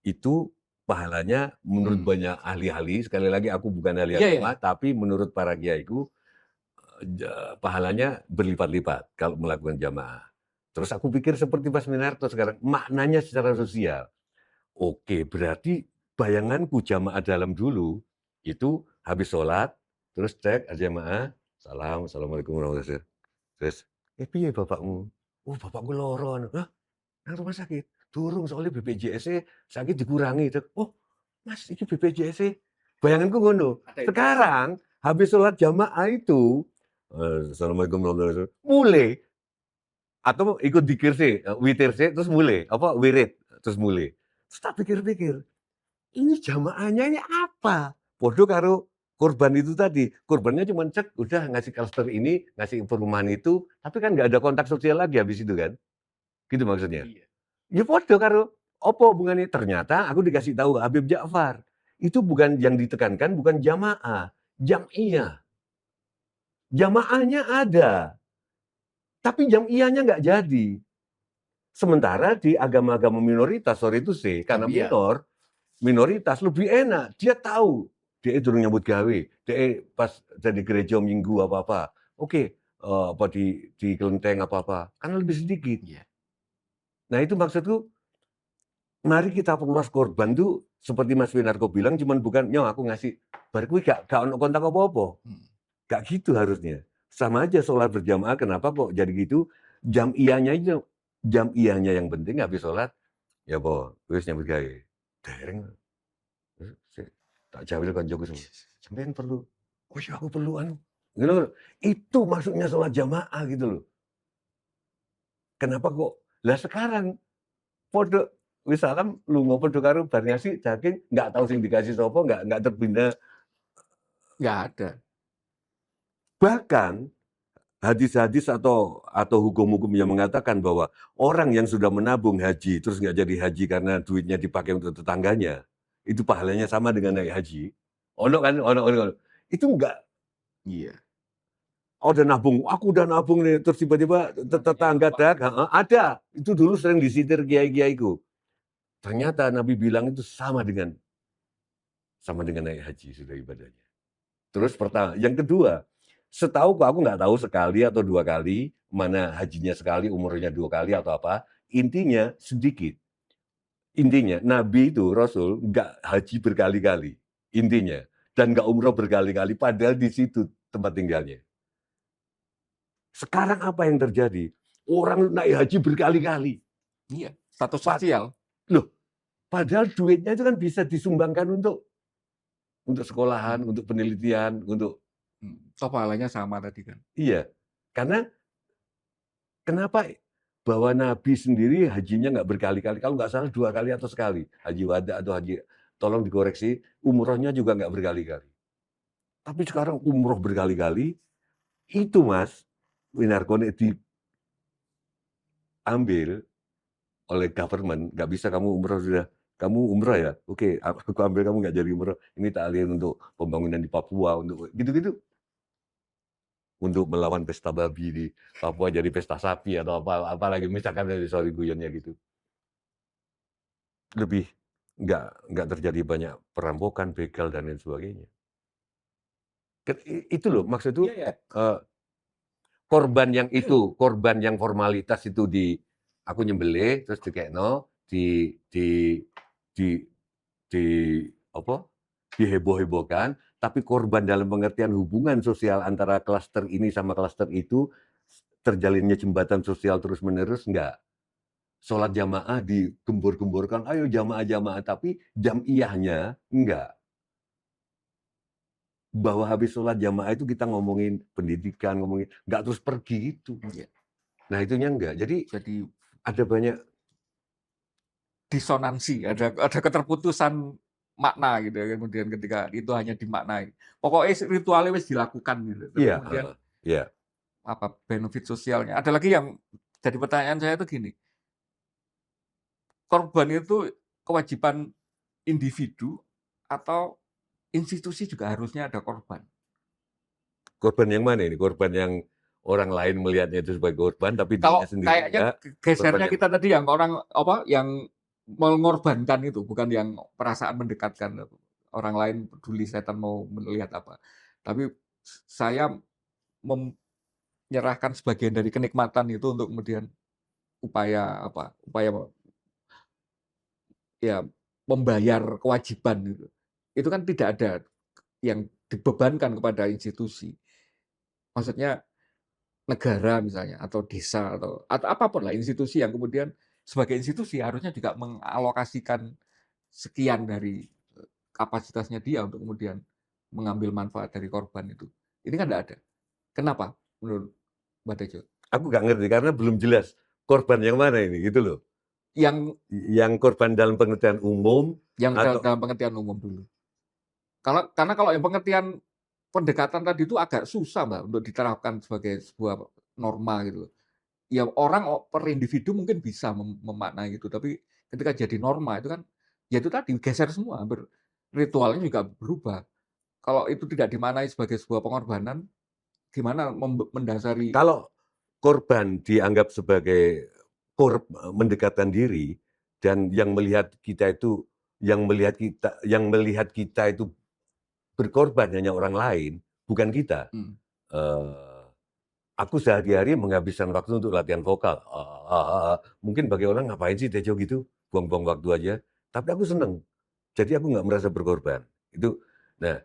itu pahalanya menurut Hmm. banyak ahli-ahli, sekali lagi aku bukan ahli Iya ya. agama, tapi menurut para kiaiku pahalanya berlipat-lipat kalau melakukan jamaah. Terus aku pikir seperti Mas Minarto sekarang, maknanya secara sosial. Oke, berarti bayanganku jamaah dalam dulu, itu habis sholat, terus cek jamaah, "Assalamualaikum warahmatullahi wabarakatuh." Terus, piye bapakmu?" "Oh bapakku loro anu." "Hah, nang rumah sakit?" "Durung soalnya BPJS-e saiki dikurangi." "Oh Mas iki BPJS-e." Bayanganku ngono. Ada inflasi. Sekarang habis sholat jamaah itu, "Assalamualaikum warahmatullahi wabarakatuh." Mulai atau ikut dzikir sih, witir sih, terus mulai, wirid, terus mulai. Terus tak pikir-pikir, ini jamaahnya ini apa? Podo karo korban itu tadi, korbannya cuma cek, udah ngasih klaster ini, ngasih perumahan itu, tapi kan nggak ada kontak sosial lagi habis itu kan, gitu maksudnya. Iya. Ya podo karo opo hubungannya, ternyata aku dikasih tahu Habib Ja'far, itu bukan yang ditekankan bukan jamaah, jam'iyah. Jamaahnya ada, tapi jam'iyahnya nggak jadi. Sementara di agama-agama minoritas, sorry to say, karena Jam'iyah. minoritas lebih enak. Dia tahu, dia durung nyambut gawe, dia pas jadi gereja minggu apa-apa, oke, apa di kelenteng apa-apa, kan lebih sedikit. Iya. Nah itu maksudku, mari kita perluas korban tuh seperti Mas Winarko bilang, cuman bukan, "Nyo aku ngasih," bar kuwi gak ono kontak apa-apa. Gak gitu harusnya. Sama aja sholat berjamaah, kenapa kok jadi gitu? Jam iyanya yang penting habis sholat, ya apa, wis nyambut gawe. Dereng, tak jawil koncoku semua. Sampeyan perlu, "Oh iya aku perlu anu." Gitu loh. Itu maksudnya sholat jamaah gitu loh. Kenapa kok lah sekarang podo wis salam lunga podo karo bar ngasih daging, nggak tahu sing dikasih sapa, nggak terbina. Nggak ada. Bahkan hadis-hadis atau hukum-hukum yang mengatakan bahwa orang yang sudah menabung haji terus nggak jadi haji karena duitnya dipakai untuk tetangganya, itu pahalanya sama dengan naik haji. Ono kan, ono. Itu enggak, Iya. udah nabung, aku udah nabung nih, terus tiba-tiba tetangga ada. Itu dulu sering disitir kiai-kiaiku. Ternyata Nabi bilang itu sama dengan naik haji sudah ibadahnya. Terus pertama, yang kedua, setahuku aku nggak tahu sekali atau 2 kali, mana hajinya sekali, umurnya 2 kali atau apa, intinya sedikit. Intinya Nabi itu, Rasul nggak haji berkali-kali, intinya. Dan nggak umroh berkali-kali, padahal di situ tempat tinggalnya. Sekarang apa yang terjadi? Orang naik haji berkali-kali. Iya. Status Pad sosial. loh, padahal duitnya itu kan bisa disumbangkan untuk sekolahan, untuk penelitian, untuk Toh pahalanya sama tadi kan. iya. Karena kenapa bahwa Nabi sendiri hajinya nggak berkali-kali, kalau nggak salah 2 kali atau sekali, haji wada atau haji, tolong dikoreksi, umrohnya juga nggak berkali-kali. Tapi sekarang umroh berkali-kali, itu Mas Winarko nek diambil oleh government, nggak bisa kamu umroh sudah, kamu umroh ya, oke, aku ambil kamu nggak jadi umroh, ini tak alihin untuk pembangunan di Papua, untuk gitu-gitu. Untuk melawan pesta babi di Papua jadi pesta sapi atau apalagi misalkan dari sorry guyonnya gitu. Lebih nggak terjadi banyak perampokan, begal dan lain sebagainya. Itu loh maksudku, Iya ya. korban yang formalitas itu aku nyembelih terus dikekno, di di apa, diheboh-hebohkan, tapi korban dalam pengertian hubungan sosial antara klaster ini sama klaster itu, terjalinnya jembatan sosial terus-menerus, enggak. Sholat jamaah digembor-gemborkan, "Ayo jamaah-jamaah," tapi jam'iyahnya enggak. Bahwa habis sholat jamaah itu kita ngomongin pendidikan, ngomongin enggak terus pergi gitu. Iya. Nah itunya enggak. Jadi Jadi ada banyak disonansi, ada keterputusan makna gitu ya, kemudian ketika itu hanya dimaknai. Pokoknya ritualnya wis dilakukan gitu. Tapi iya, kemudian iya. apa benefit sosialnya. Ada lagi yang jadi pertanyaan saya itu gini, korban itu kewajiban individu atau institusi juga harusnya ada korban? Korban yang mana ini? Korban yang orang lain melihatnya itu sebagai korban, tapi dirinya Kalau sendiri kayaknya enggak. Korban gesernya yang kita tadi yang orang apa, yang mengorbankan itu, bukan yang perasaan mendekatkan. Orang lain peduli setan mau melihat apa. Tapi saya menyerahkan sebagian dari kenikmatan itu untuk kemudian upaya apa, upaya ya membayar kewajiban gitu. Itu kan tidak ada yang dibebankan kepada institusi. Maksudnya negara misalnya atau desa atau apapun lah institusi yang kemudian sebagai institusi harusnya juga mengalokasikan sekian dari kapasitasnya dia untuk kemudian mengambil manfaat dari korban itu. Ini kan tidak ada. Kenapa menurut Mbak Tejo? Aku nggak ngerti karena belum jelas korban yang mana ini gitu loh. Yang Yang korban dalam pengertian umum atau dalam pengertian umum dulu. Karena kalau yang pengertian pendekatan tadi itu agak susah Mbak untuk diterapkan sebagai sebuah norma gitu loh. Ya orang per individu mungkin bisa memaknai itu, tapi ketika jadi norma itu kan, ya itu tadi geser semua, ritualnya juga berubah. Kalau itu tidak dimaknai sebagai sebuah pengorbanan, gimana mendasari kalau korban dianggap sebagai mendekatkan diri dan yang melihat kita itu berkorban hanya orang lain, bukan kita. Eh, aku sehari-hari menghabiskan waktu untuk latihan vokal. Mungkin bagi orang ngapain sih Tejo gitu, buang-buang waktu aja. Tapi aku seneng. Jadi aku nggak merasa berkorban. Itu. Nah,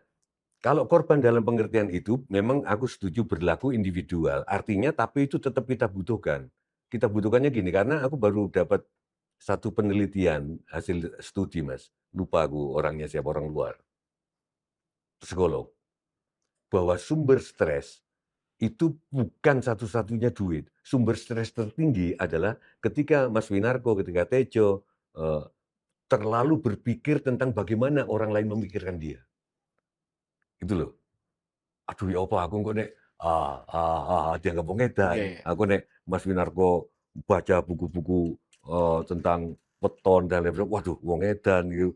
kalau korban dalam pengertian itu memang aku setuju berlaku individual. Artinya tapi itu tetap kita butuhkan. Kita butuhkannya gini karena aku baru dapat satu penelitian hasil studi Mas. Lupa aku orangnya siapa, orang luar. Psikolog. Bahwa sumber stres itu bukan satu-satunya duit. Sumber stres tertinggi adalah ketika Mas Winarko, ketika Tejo terlalu berpikir tentang bagaimana orang lain memikirkan dia. Itu loh. Aduh ya apa aku kok nek dianggap wong edan. Iya, iya. Aku nek Mas Winarko baca buku-buku tentang weton dan lain-lain, waduh wong edan gitu.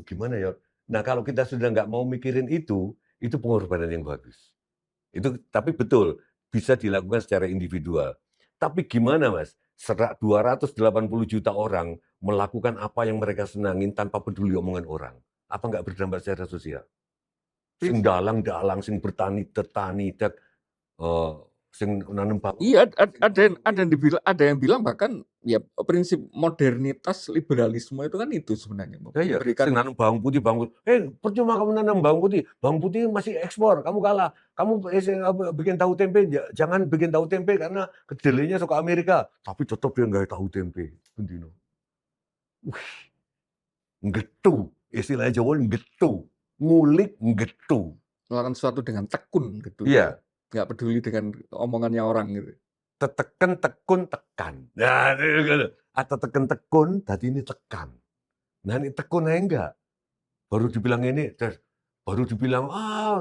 Gimana ya? Nah, kalau kita sudah nggak mau mikirin itu pengorbanan yang bagus. Itu tapi betul bisa dilakukan secara individual. Tapi gimana Mas? 280 juta orang melakukan apa yang mereka senangin tanpa peduli omongan orang. Apa nggak berdampak secara sosial? Sing dalang-dalang, sing bertani, sing nanam bawang. Iya, ada yang bilang bahkan ya prinsip modernitas liberalisme itu kan itu sebenarnya Iya, memberikan sing nanam bawang putih, percuma kamu nanam bawang putih masih ekspor, kamu kalah. Kamu bikin tahu tempe, jangan bikin tahu tempe karena kedelainya suka Amerika. Tapi tetap dia nggak tahu tempe. Bendino. Nggetu, istilahnya Jawa nggetu, ngulik nggetu. melakukan sesuatu dengan tekun gitu. Iya, Nggak peduli dengan omongannya orang gitu. teteken tekun tekan. Nah, gitu. Atau teken tekun, tadi ini tekan. Nah, ini tekun aja enggak. Baru dibilang ini, baru dibilang,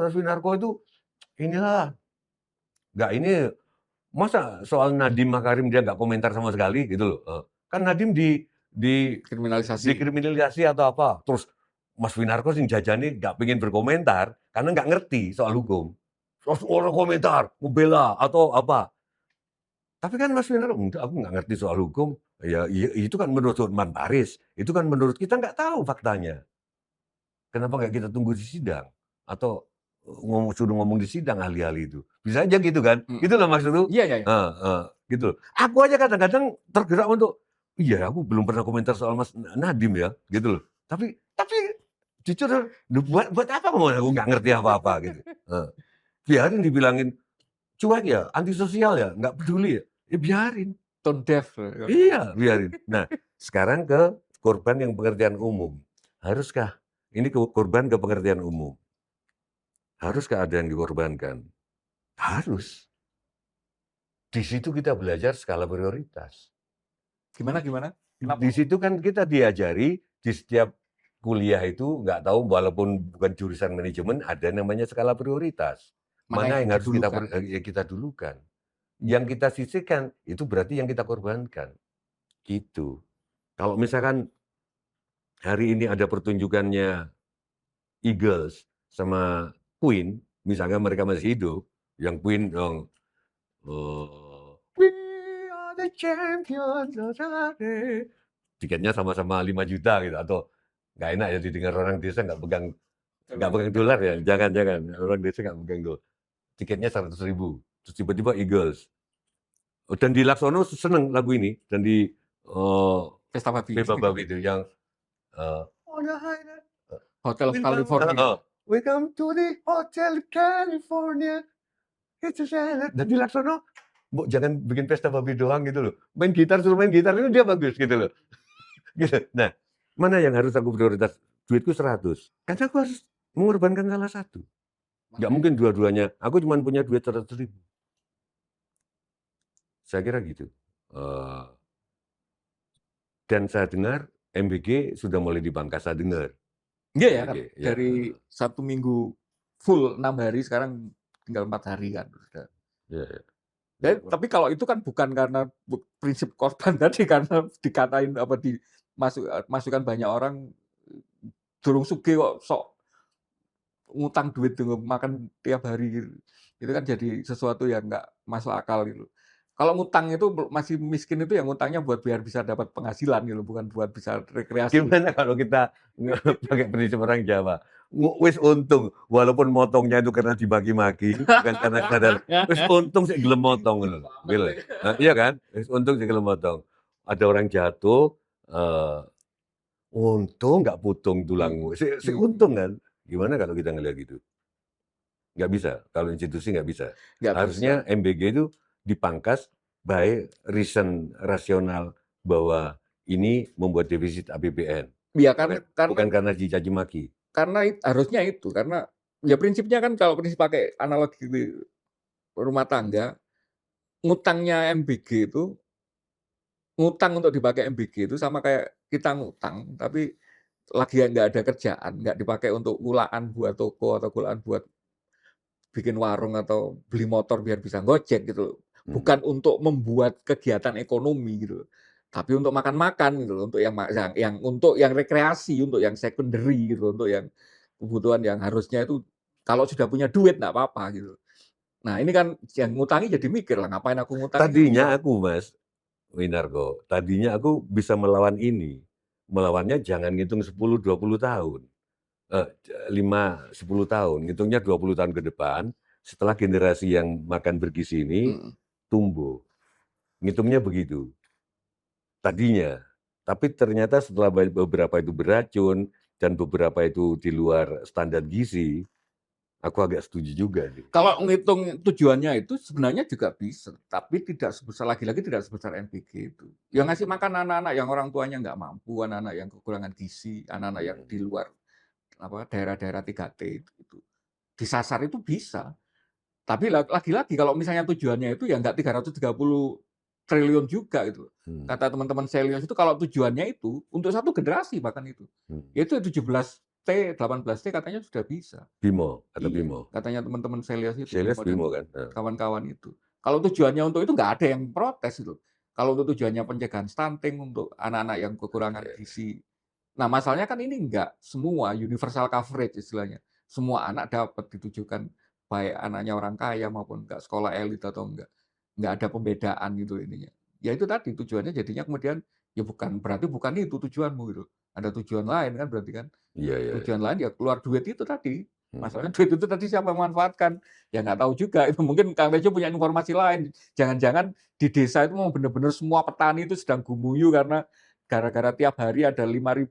Mas Winarko itu inilah. Enggak, ini masa soal Nadiem Makarim dia nggak komentar sama sekali gitu loh. Kan Nadiem Kriminalisasi. dikriminalisasi atau apa. Terus Mas Winarko sing jajane nggak pengen berkomentar karena nggak ngerti soal hukum. Terus orang komentar, membela atau apa. Tapi kan Mas Winarko, enggak, aku nggak ngerti soal hukum. Ya, itu kan menurut Hotman Paris. Itu kan menurut kita nggak tahu faktanya. Kenapa nggak kita tunggu di sidang? Atau suruh ngomong di sidang ahli-ahli itu. Bisa aja gitu kan. Gitu loh maksud lu. Iya, iya, iya. Gitu. Aku aja kadang-kadang tergerak untuk, iya aku belum pernah komentar soal Mas Nadiem ya. Gitu loh. Tapi jujur, buat apa aku nggak ngerti apa-apa gitu. Biarin dibilangin cuek ya, antisosial ya, nggak peduli ya. Ya biarin. Tone deaf. Iya, biarin. Nah, sekarang ke korban yang pengertian umum. Haruskah? Ini korban ke pengertian umum. Haruskah ada yang dikorbankan? Harus. Di situ kita belajar skala prioritas. Gimana? Kenapa? Di situ kan kita diajari di setiap kuliah itu nggak tahu walaupun bukan jurusan manajemen ada namanya skala prioritas. Mana yang harus kita dulukan. Yang kita sisihkan itu berarti yang kita korbankan. Gitu. Kalau misalkan hari ini ada pertunjukannya Eagles sama Queen, misalnya mereka masih hidup, yang Queen dong, We are the champions of the day. Tiketnya sama-sama 5 juta gitu, atau nggak enak ya didengar orang desa nggak pegang dolar ya, jangan orang desa nggak pegang dolar. Tiketnya 100.000, terus tiba-tiba Eagles. Dan di Laksono seneng lagu ini, dan di Pesta Babi itu yang on the highway. Hotel California. Welcome to the Hotel California. It's a salad. Dan di Laksono, Bu, jangan bikin pesta babi doang gitu loh. Main gitar, suruh main gitar itu dia bagus gitu loh. Gitu. Nah, mana yang harus aku prioritas? Duitku 100. Karena aku harus mengorbankan salah satu. Nggak mungkin dua-duanya. Aku cuma punya duit 100.000. Saya kira gitu. Dan saya dengar MBG sudah mulai dipangkas, saya dengar. Iya ya, MBG, ya. dari 1 minggu full 6 hari, sekarang tinggal 4 hari kan. Ya, ya. Tapi kalau itu kan bukan karena prinsip korban tadi, karena dikatain apa masukan banyak orang durung sugih kok sok ngutang duit tuh makan tiap hari gitu. Itu kan jadi sesuatu yang nggak masuk akal gitu. Kalau ngutang itu masih miskin itu yang ngutangnya buat biar bisa dapat penghasilan gitu, bukan buat bisa rekreasi. Gimana kalau kita pakai prinsip orang Jawa? Wis untung, walaupun motongnya itu karena dibagi-maki, bukan karena sadar. Wis untung sih gelem motong gitu. Nah, iya kan? Wis untung sih gelem motong. Ada orang jatuh, untung nggak putung tulangmu. Si untung kan? Gimana kalau kita ngelihat gitu? Nggak bisa. Kalau institusi nggak bisa. Harusnya MBG itu dipangkas by reason rasional bahwa ini membuat defisit APBN. Ya, karena bukan karena dicaci maki. Karena harusnya itu, karena ya prinsipnya kan kalau prinsip pakai analogi di rumah tangga, ngutangnya MBG itu, ngutang untuk dipakai MBG itu sama kayak kita ngutang, tapi lagi nggak ada kerjaan, nggak dipakai untuk kulaan buat toko atau kulaan buat bikin warung atau beli motor biar bisa gojek gitu. Bukan untuk membuat kegiatan ekonomi gitu, tapi untuk makan-makan gitu, untuk yang rekreasi, untuk yang secondary gitu, untuk yang kebutuhan yang harusnya itu kalau sudah punya duit nggak apa-apa gitu. Nah ini kan yang ngutangi jadi mikir lah, ngapain aku ngutang? Tadinya aku, Mas Winarko, tadinya aku bisa melawan ini. Melawannya jangan ngitung 10-20 tahun. 5-10 tahun, ngitungnya 20 tahun ke depan, setelah generasi yang makan bergizi ini tumbuh. Ngitungnya begitu. Tadinya. Tapi ternyata setelah beberapa itu beracun dan beberapa itu di luar standar gizi, aku agak setuju juga. Kalau ngitung tujuannya itu sebenarnya juga bisa, tapi tidak sebesar, lagi-lagi tidak sebesar MBG itu. Yang ngasih makan anak-anak yang orang tuanya nggak mampu, anak-anak yang kekurangan gizi, anak-anak yang di luar daerah-daerah 3T itu. Disasar itu bisa. Tapi lagi-lagi kalau misalnya tujuannya itu ya nggak 330 triliun juga gitu. Kata teman-teman Selios itu kalau tujuannya itu untuk satu generasi bahkan itu. Yaitu 17T, 18T katanya sudah bisa. Bimo atau Iya, Bimo. katanya teman-teman Selios itu. Selios Bimo kan. Kawan-kawan itu. Kalau tujuannya untuk itu nggak ada yang protes itu. Kalau untuk tujuannya pencegahan stunting untuk anak-anak yang kekurangan gizi. Nah, masalahnya kan ini enggak semua universal coverage istilahnya. Semua anak dapat ditujukan, baik anaknya orang kaya maupun enggak sekolah elit atau enggak. Enggak ada pembedaan gitu ininya. Ya itu tadi tujuannya jadinya kemudian ya berarti bukan itu tujuanmu gitu. Ada tujuan lain kan berarti kan. Iya. Tujuan lain ya keluar duit itu tadi. Masalahnya duit itu tadi siapa yang memanfaatkan? Ya nggak tahu juga. Itu mungkin Kang Tejo punya informasi lain. Jangan-jangan di desa itu mau benar-benar semua petani itu sedang gumuyu karena gara-gara tiap hari ada 5.000,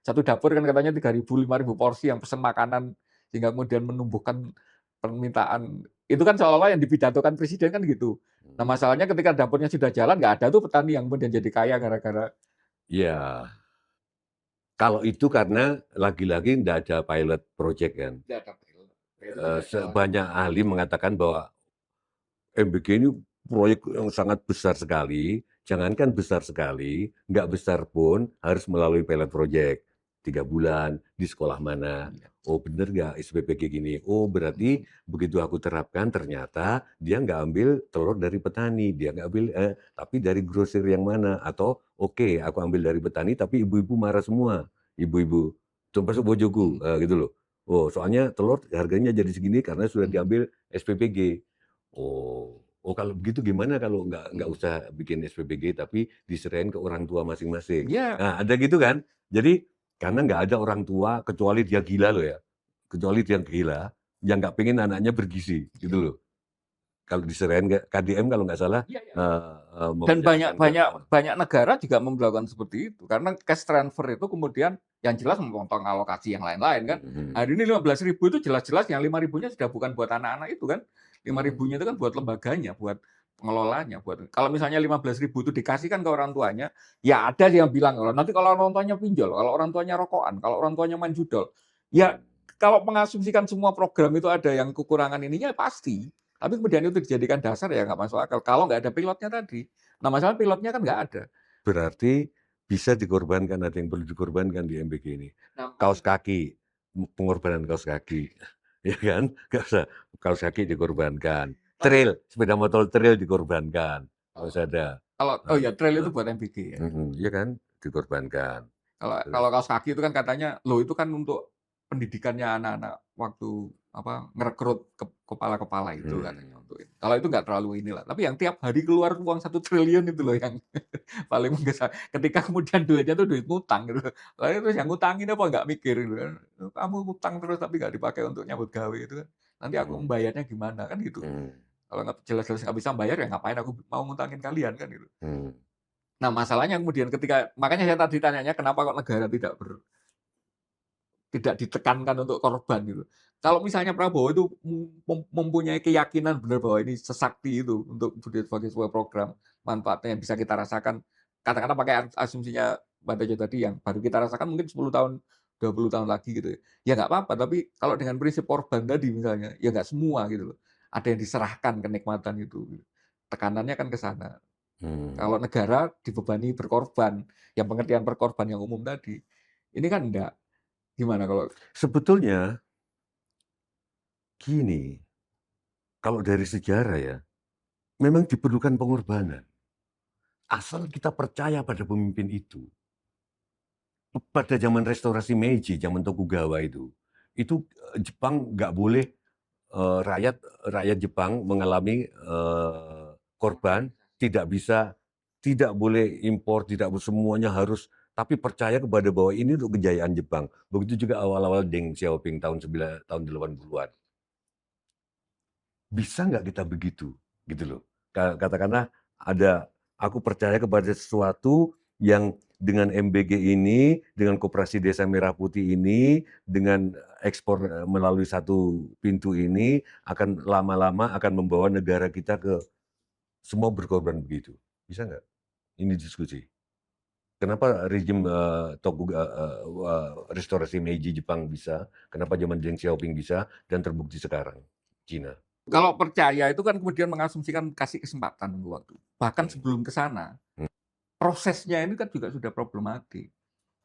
satu dapur kan katanya 3.000, 5.000 porsi yang pesan makanan sehingga kemudian menumbuhkan permintaan. Itu kan seolah-olah yang dipidatokan presiden kan gitu. Nah masalahnya ketika dapurnya sudah jalan nggak ada tuh petani yang kemudian jadi kaya gara-gara. Ya. Kalau itu karena lagi-lagi tidak ada pilot project kan. Banyak ahli mengatakan bahwa MBG ini proyek yang sangat besar sekali. Jangankan besar sekali, nggak besar pun harus melalui pilot project. 3 bulan, di sekolah mana. Oh bener nggak SPPG gini? Oh berarti begitu aku terapkan ternyata dia nggak ambil telur dari petani. Dia nggak ambil, tapi dari grosir yang mana. Atau oke, aku ambil dari petani tapi ibu-ibu marah semua. Ibu-ibu, termasuk bojoku, gitu loh. Oh soalnya telur harganya jadi segini karena sudah diambil SPPG. Oh kalau begitu gimana kalau nggak usah bikin SPPG tapi diserahin ke orang tua masing-masing. Nah ada gitu kan. Jadi karena nggak ada orang tua kecuali dia gila loh ya. Kecuali dia gila yang nggak pengen anaknya bergizi gitu loh. Kalau diserahin ke KDM kalau nggak salah. Dan banyak negara juga melakukan seperti itu karena cash transfer itu kemudian Yang jelas memotong alokasi yang lain-lain kan. Mhm. Hari ini 15.000 itu jelas-jelas yang 5.000-nya sudah bukan buat anak-anak itu kan. 5.000-nya itu kan buat lembaganya, buat pengelolanya, buat kalau misalnya 15.000 itu dikasihkan ke orang tuanya, ya ada yang bilang, "Oh, nanti kalau orang tuanya pinjol, kalau orang tuanya rokokan, kalau orang tuanya main judol." Ya kalau mengasumsikan semua program itu ada yang kekurangan ininya pasti. Tapi kemudian itu dijadikan dasar ya nggak masuk akal. Kalau nggak ada pilotnya tadi. Nah masalah pilotnya kan nggak ada. Berarti bisa dikorbankan, ada yang perlu dikorbankan di MBG ini. Nah, Kaos kaki, pengorbanan kaos kaki, ya kan? Nggak usah, kaos kaki dikorbankan. tapi Trail, sepeda motor trail dikorbankan, harus ada. oh Nah, ya trail itu nah, buat MBG ya. iya kan? Dikorbankan. Kalau Terus, kalau kaos kaki itu kan katanya, loh itu kan untuk pendidikannya anak-anak waktu apa ngerekrut kepala-kepala itu katanya untuk itu. Kalau itu nggak terlalu inilah. Tapi yang tiap hari keluar uang 1 triliun itu loh yang paling menggesa. Ketika kemudian duitnya itu duit ngutang gitu. Lalu terus yang ngutangin apa nggak mikir gitu kan. Kamu ngutang terus tapi nggak dipakai untuk nyambut gawe itu kan. Nanti aku hmm, membayarnya gimana kan gitu. hmm, Kalau nggak jelas-jelas nggak bisa bayar ya ngapain aku mau ngutangin kalian kan gitu. hmm. Nah masalahnya kemudian ketika makanya saya tadi tanyanya kenapa kok negara tidak ditekankan untuk korban gitu. Kalau misalnya Prabowo itu mempunyai keyakinan benar bahwa ini sesakti itu untuk sebagai sebuah program manfaatnya yang bisa kita rasakan, katakanlah pakai asumsinya Mbak Tejo tadi yang baru kita rasakan mungkin 10 tahun, 20 tahun lagi gitu ya. Ya nggak apa-apa, tapi kalau dengan prinsip korban tadi misalnya, ya nggak semua gitu loh. Ada yang diserahkan kenikmatan itu. Tekanannya kan ke sana. Hmm. Kalau negara dibebani berkorban, yang pengertian berkorban yang umum tadi, ini kan enggak. Gimana kalau Sebetulnya gini, kalau dari sejarah ya, memang diperlukan pengorbanan. Asal kita percaya pada pemimpin itu. Pada zaman restorasi Meiji, zaman Tokugawa itu Jepang nggak boleh rakyat rakyat Jepang mengalami korban, tidak boleh impor, semuanya harus, tapi percaya kepada bahwa ini untuk kejayaan Jepang. Begitu juga awal-awal Deng Xiaoping tahun 80-an. Bisa nggak kita begitu? Gitu loh. Katakanlah aku percaya kepada sesuatu yang dengan MBG ini, dengan Koperasi Desa Merah Putih ini, dengan ekspor melalui satu pintu ini, akan lama-lama akan membawa negara kita ke semua berkorban begitu. Bisa nggak? Ini diskusi. Kenapa rezim restorasi Meiji Jepang bisa, kenapa zaman Deng Xiaoping bisa, dan terbukti sekarang Cina. kalau percaya itu kan kemudian mengasumsikan kasih kesempatan nunggu waktu. Bahkan Hmm. sebelum ke sana, Hmm. prosesnya ini kan juga sudah problematik.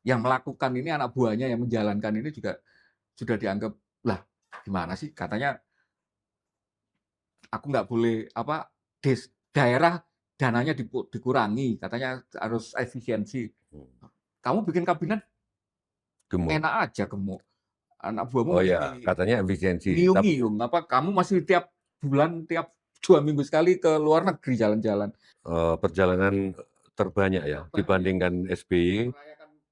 Yang melakukan ini anak buahnya yang menjalankan ini juga sudah dianggap, lah gimana sih? Katanya aku nggak boleh apa daerah dananya dikurangi, katanya harus efisiensi. Hmm. Kamu bikin kabinet Gemuk. enak aja gemuk. Anak buahmu Oh ya, mesti katanya efisiensi. ngiung-ngiung. Apa kamu masih tiap bulan, tiap 2 minggu sekali ke luar negeri jalan-jalan. Perjalanan terbanyak ya dibandingkan SBY,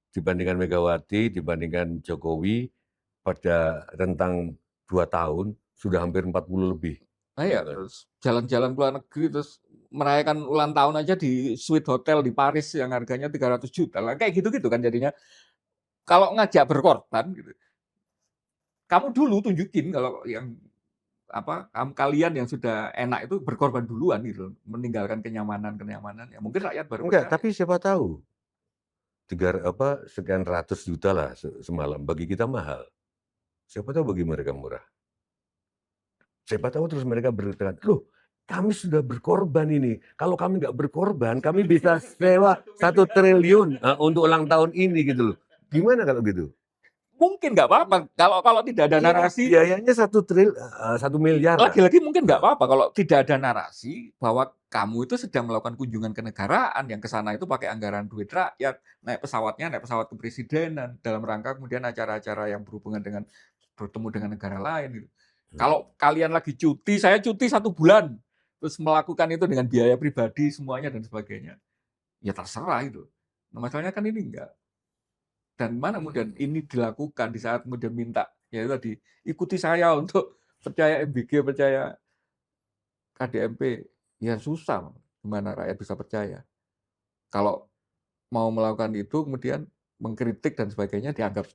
dibandingkan Megawati, dibandingkan Jokowi pada rentang 2 tahun sudah hampir 40 lebih. Nah Gitu ya, kan. terus jalan-jalan ke luar negeri, terus merayakan ulang tahun aja di suite hotel di Paris yang harganya 300 juta. Lah, kayak gitu-gitu kan jadinya. Kalau ngajak berkorban gitu. Kamu dulu tunjukin kalau yang apa kalian yang sudah enak itu berkorban duluan gitu, meninggalkan kenyamanan-kenyamanan ya mungkin rakyat baru Enggak, percaya. tapi siapa tahu sekian ratus juta lah semalam bagi kita mahal. Siapa tahu bagi mereka murah. Siapa tahu terus mereka berkata, loh kami sudah berkorban ini. Kalau kami nggak berkorban, kami bisa sewa 1 triliun untuk ulang tahun ini gitu loh. Gimana kalau gitu? Mungkin nggak apa-apa kalau tidak ada Iya kan narasi. biayanya 1 miliar lah. Lagi-lagi mungkin nggak Nah, apa-apa kalau tidak ada narasi bahwa kamu itu sedang melakukan kunjungan kenegaraan yang ke sana itu pakai anggaran duit rakyat, naik pesawat kepresidenan dalam rangka kemudian acara-acara yang berhubungan dengan bertemu dengan negara lain gitu. Kalau kalian lagi cuti, saya cuti 1 bulan, terus melakukan itu dengan biaya pribadi semuanya dan sebagainya, ya terserah itu. Nah, masalahnya kan ini enggak. Dan mana kemudian ini dilakukan di saat kemudian minta, ya itu tadi, ikuti saya untuk percaya MBG, percaya KDMP, ya susah. Gimana rakyat bisa percaya? Kalau mau melakukan itu kemudian mengkritik dan sebagainya dianggap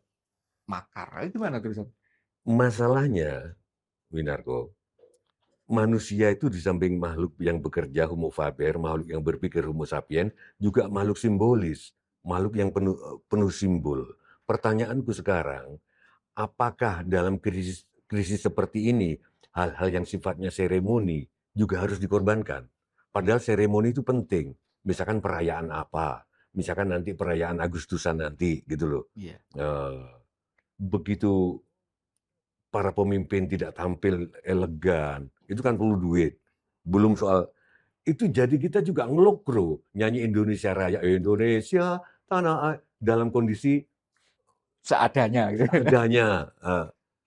makar. Gimana tuh? Masalahnya, Winarko, manusia itu di samping makhluk yang bekerja homo faber, makhluk yang berpikir homo sapien, juga makhluk simbolis, makhluk yang penuh penuh simbol. Pertanyaanku sekarang, apakah dalam krisis krisis seperti ini, hal-hal yang sifatnya seremoni juga harus dikorbankan? Padahal seremoni itu penting. Misalkan perayaan apa, misalkan nanti perayaan Agustusan nanti, gitu loh. Iya. Begitu para pemimpin tidak tampil elegan, itu kan perlu duit. Belum soal itu jadi kita juga ngelokro nyanyi Indonesia Raya, Indonesia tanah air dalam kondisi Seadanya gitu. seadanya.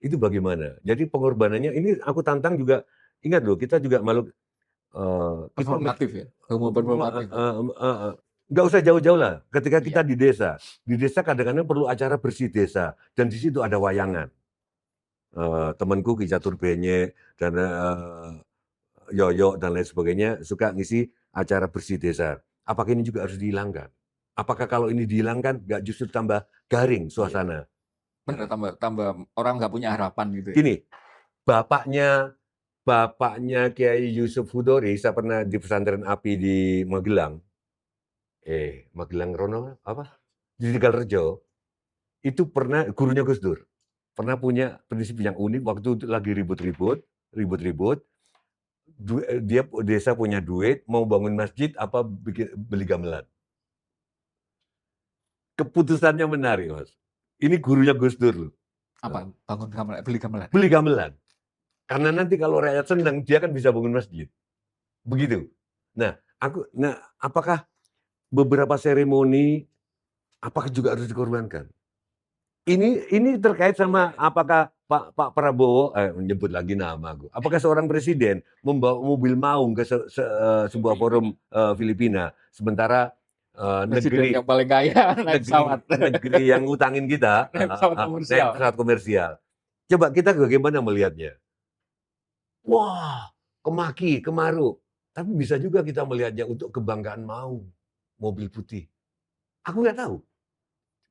Itu bagaimana? Jadi pengorbanannya ini aku tantang juga, ingat loh kita juga makhluk kita Performatif ya, homo performatif. nggak usah jauh-jauh lah. Ketika kita Iya. di desa kadang-kadang perlu acara bersih desa dan di situ ada wayangan. Temanku Ki Catur Benye dan Yoyo dan lain sebagainya suka ngisi acara bersih desa. Apakah ini juga harus dihilangkan? Apakah kalau ini dihilangkan nggak justru tambah garing Iya. suasana? Bener, tambah orang nggak punya harapan gitu ya. Gini, bapaknya Kiai Yusuf Hudori, saya pernah di pesantren API di Magelang. Magelang Rono apa? Di Tegalrejo. Itu pernah gurunya Gus Dur. Pernah punya prinsip yang unik waktu itu lagi ribut-ribut. Dia desa punya duit, mau bangun masjid apa beli gamelan. Keputusannya menarik, Mas. Ini gurunya Gus Dur loh. Apa? Bangun gamelan, beli gamelan. Beli gamelan. Karena nanti kalau rakyat senang, dia kan bisa bangun masjid. Begitu. Nah, apakah beberapa seremoni apakah juga harus dikorbankan? Ini terkait sama apakah Pak Prabowo menyebut lagi nama aku. Apakah seorang presiden membawa mobil maung ke sebuah forum Filipina sementara Presiden yang paling kaya naik pesawat. negeri yang ngutangin kita Naik pesawat naik komersial. pesawat komersial. Coba kita bagaimana melihatnya? Wah, kemaki, kemaru. Tapi bisa juga kita melihatnya untuk kebanggaan maung, mobil putih. Aku nggak tahu.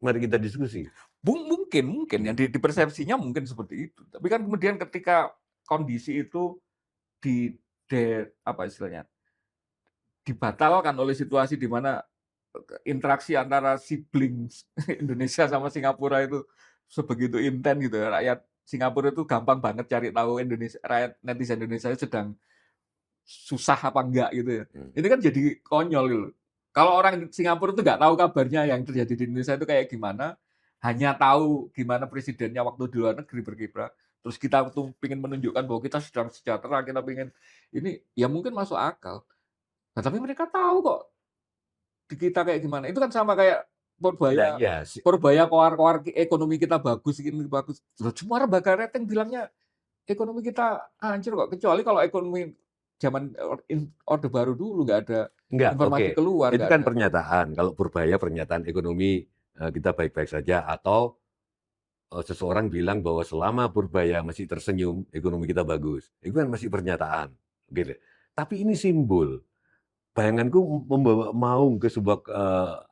Mari kita diskusi. Mungkin yang di persepsinya mungkin seperti itu. Tapi kan kemudian ketika kondisi itu apa istilahnya, dibatalkan oleh situasi di mana interaksi antara siblings Indonesia sama Singapura itu sebegitu intens gitu ya. Rakyat Singapura itu gampang banget cari tahu rakyat netizen Indonesia sedang susah apa enggak gitu ya. Ini kan jadi konyol gitu. Kalau orang Singapura itu nggak tahu kabarnya yang terjadi di Indonesia itu kayak gimana, hanya tahu gimana presidennya waktu di luar negeri berkiprah. Terus kita tuh ingin menunjukkan bahwa kita sedang sejahtera, kita ingin ini ya mungkin masuk akal. Nah, tapi mereka tahu kok di kita kayak gimana. Itu kan sama kayak Nah, ya, Purbaya koar-koar ekonomi kita bagus, ini bagus. Loh, semua lembaga rating bilangnya ekonomi kita hancur kok. Kecuali kalau ekonomi zaman Orde Baru dulu nggak ada enggak, informasi oke. keluar, Itu nggak kan ada. pernyataan. Kalau Purbaya pernyataan ekonomi kita baik-baik saja. Atau seseorang bilang bahwa selama Purbaya masih tersenyum, ekonomi kita bagus. Itu kan masih pernyataan. Gitu. Tapi ini simbol. Bayanganku membawa maung ke sebuah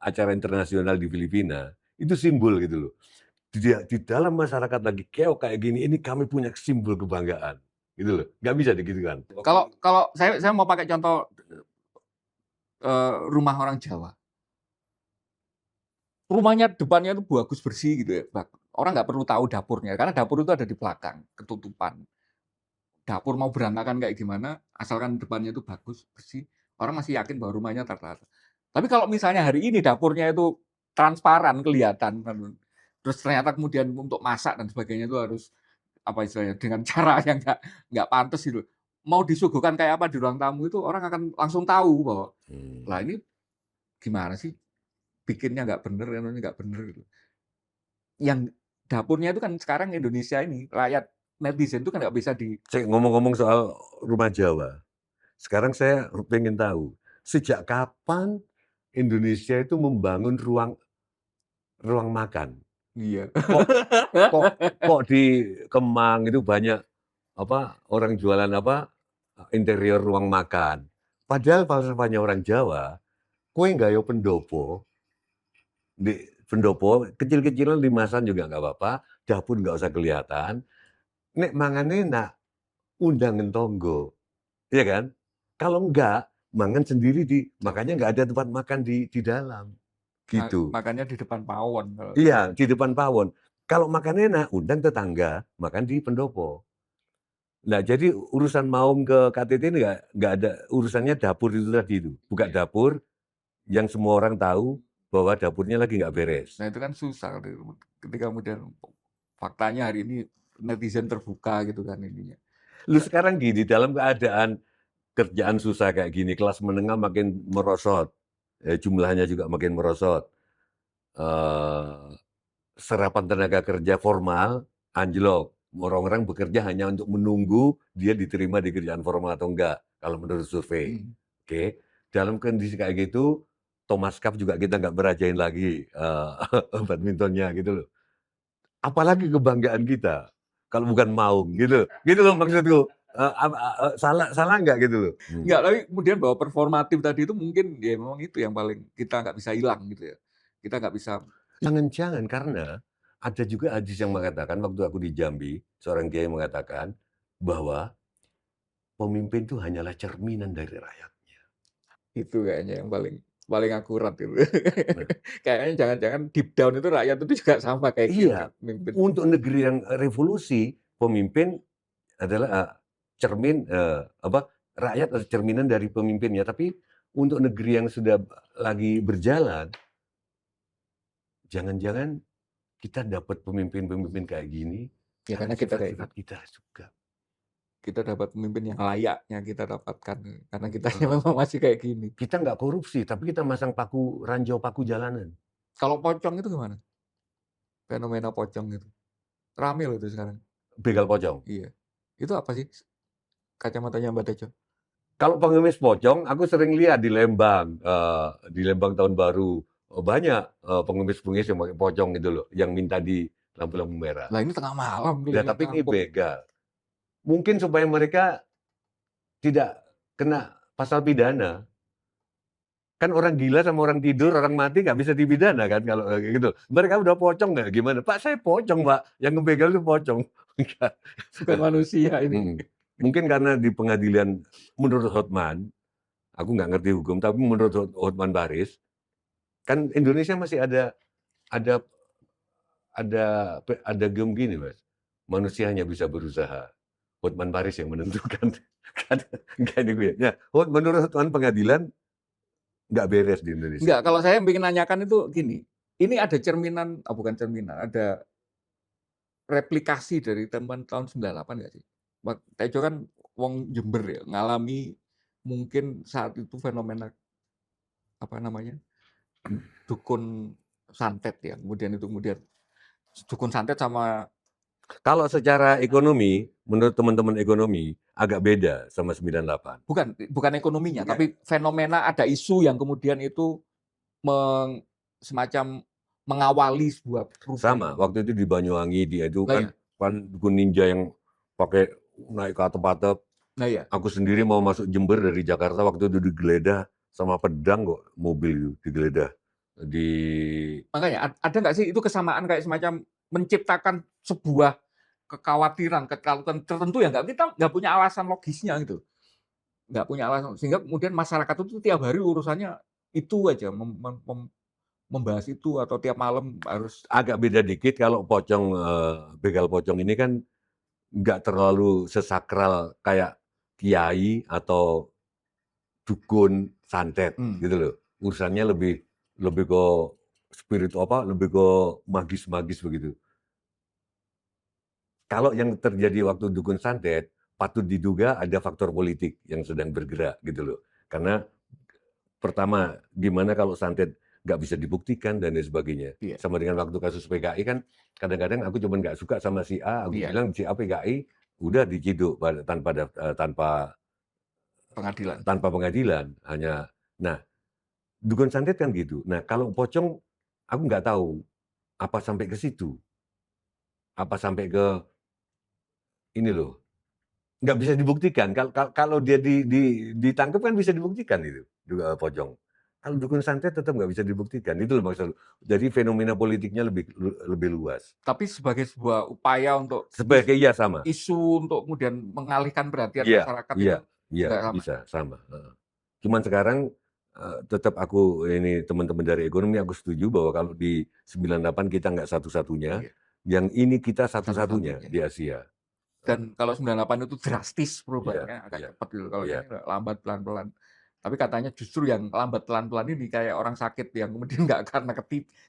acara internasional di Filipina, itu simbol gitu loh. Di dalam masyarakat lagi keok kayak gini, ini kami punya simbol kebanggaan. Gitu loh. Nggak bisa digitukan. Kalau saya mau pakai contoh rumah orang Jawa. Rumahnya depannya itu bagus bersih gitu ya. Orang nggak perlu tahu dapurnya karena dapur itu ada di belakang, ketutupan. Dapur mau berantakan kayak gimana, asalkan depannya itu bagus, bersih, orang masih yakin bahwa rumahnya tertata. Tapi kalau misalnya hari ini dapurnya itu transparan, kelihatan, terus ternyata kemudian untuk masak dan sebagainya itu harus apa istilahnya dengan cara yang nggak pantas gitu. Mau disuguhkan kayak apa di ruang tamu itu orang akan langsung tahu bahwa lah ini gimana sih bikinnya nggak bener, ini nggak bener gitu. Yang dapurnya itu kan sekarang Indonesia ini rakyat netizen itu kan nggak bisa Ngomong-ngomong soal rumah Jawa, sekarang saya pengen tahu, sejak kapan Indonesia itu membangun ruang makan? Iya. Kok di Kemang itu banyak orang jualan interior ruang makan. Padahal falsafahnya orang Jawa, kowe nggayo pendopo di pendopo kecil-kecilan limasan juga nggak apa-apa, dapur nggak usah kelihatan. Nek mangan enak, undang tonggo, iya kan? Kalau enggak, mangan sendiri makanya nggak ada tempat makan di dalam, gitu. Makannya di depan pawon kalau Iya, di depan pawon. Kalau makan enak, undang tetangga, makan di pendopo. Nah, jadi urusan maum ke KTT ini nggak ada urusannya dapur itu tadi itu. Buka Iya. dapur yang semua orang tahu bahwa dapurnya lagi nggak beres. Nah, itu kan susah ketika kemudian faktanya hari ini netizen terbuka gitu kan intinya. Lu sekarang gini, dalam keadaan kerjaan susah kayak gini, kelas menengah makin merosot, jumlahnya juga makin merosot. Serapan tenaga kerja formal anjlok. Orang-orang bekerja hanya untuk menunggu dia diterima di kerjaan formal atau enggak, kalau menurut survei. Oke, dalam kondisi kayak gitu, Thomas Cup juga kita nggak berajain lagi badmintonnya gitu loh. Apalagi kebanggaan kita kalau bukan maung gitu loh maksudku. Salah nggak gitu loh. Enggak, tapi kemudian bahwa performatif tadi itu mungkin ya memang itu yang paling kita nggak bisa hilang gitu ya. Kita nggak bisa. Jangan-jangan karena ada juga hadis yang mengatakan waktu aku di Jambi, seorang kiai mengatakan bahwa pemimpin itu hanyalah cerminan dari rakyatnya. Itu kayaknya yang paling paling akurat itu. Nah, Kayaknya jangan-jangan deep down itu rakyat itu juga sama kayak kita, iya, pemimpin. untuk negeri yang revolusi, pemimpin adalah cermin rakyat adalah cerminan dari pemimpinnya. Tapi untuk negeri yang sudah lagi berjalan, jangan-jangan kita dapat pemimpin-pemimpin kayak gini Ya karena karena kita kayak sifat-sifat gitu. kita juga. Kita dapat pemimpin yang layaknya kita dapatkan karena kitanya Heeh. memang masih kayak gini. Kita nggak korupsi, tapi kita masang ranjau paku jalanan. Kalau pocong itu gimana? Fenomena pocong itu. Rame loh itu sekarang. Begal pocong. Iya. Itu apa sih kacamatanya Mbak Tejo? Kalau pengemis pocong, aku sering lihat di Lembang tahun baru. Banyak pengemis-pengemis yang pakai pocong gitu loh, yang minta di lampu-lampu merah. Lah ini tengah malam tuh Ya, yang tapi ini ngangkut. begal. Mungkin supaya mereka tidak kena pasal pidana. Kan orang gila sama orang tidur, orang mati nggak bisa dipidana kan kalau kayak gitu. Mereka udah pocong nggak gimana? Pak, saya pocong, Pak. Yang ngebegal itu pocong. Enggak. Bukan manusia ini. Mungkin karena di pengadilan, menurut Hotman, aku nggak ngerti hukum, tapi menurut Hotman Paris, kan Indonesia masih ada ada game gini, Mas. Manusia hanya bisa berusaha. Hotman Paris yang menentukan. Kan ini gue. Ya, menurut Hotman pengadilan nggak beres di Indonesia. Enggak, kalau saya bikin nanyakan itu gini. Ini ada cerminan, bukan cerminan, ada replikasi dari teman tahun 98 nggak sih? Tejo kan wong Jember ya, ngalami mungkin saat itu fenomena apa namanya? Dukun santet ya. Kemudian dukun santet sama. Kalau secara ekonomi, menurut teman-teman ekonomi, agak beda sama 98. Bukan ekonominya, tapi fenomena ada isu yang kemudian itu semacam mengawali sebuah Sama, perubahan. waktu itu di Banyuwangi dia itu Nah ya, kan dukun ninja yang pakai naik ke atap-atap. nah ya. Aku sendiri mau masuk Jember dari Jakarta waktu itu digeledah sama pedang kok, mobil itu digeledah. Makanya ada nggak sih itu kesamaan kayak semacam menciptakan sebuah kekhawatiran, ketakutan tertentu yang kita nggak punya alasan logisnya gitu. Nggak punya alasan sehingga kemudian masyarakat itu tiap hari urusannya itu aja membahas itu atau tiap malam harus. Agak beda dikit kalau begal pocong ini kan nggak terlalu sesakral kayak kiai atau dukun santet gitu loh. Urusannya lebih ke lebih ke magis-magis begitu. Kalau yang terjadi waktu dukun santet, patut diduga ada faktor politik yang sedang bergerak gitu loh. Karena pertama, gimana kalau santet nggak bisa dibuktikan dan lain sebagainya. Iya. Sama dengan waktu kasus PKI kan, kadang-kadang aku cuma nggak suka sama si A, aku Iya. bilang si A PKI, udah diciduk Pengadilan. tanpa pengadilan. Nah, dukun santet kan gitu. Nah, kalau pocong, aku nggak tahu apa sampai ke situ, apa sampai ke ini loh, nggak bisa dibuktikan. Kalau dia ditangkap kan bisa dibuktikan itu juga pocong. Kalau dukun santet tetap nggak bisa dibuktikan, itu loh maksud. Jadi fenomena politiknya lebih luas. Tapi sebagai sebuah upaya untuk Sebagai iya sama. isu untuk kemudian mengalihkan perhatian Iya masyarakat iya itu iya, nggak sama? bisa, sama, heeh. Cuman sekarang, tetap aku ini teman-teman dari ekonomi aku setuju bahwa kalau di 98 kita nggak satu-satunya, Iya, yang ini kita satu-satunya satu-satunya. di Asia. Dan kalau 98 itu drastis Iya perubahannya, agak iya cepat gitu. Kalau iya. ini agak lambat pelan-pelan. Tapi katanya justru yang lambat pelan-pelan ini kayak orang sakit yang kemudian nggak karena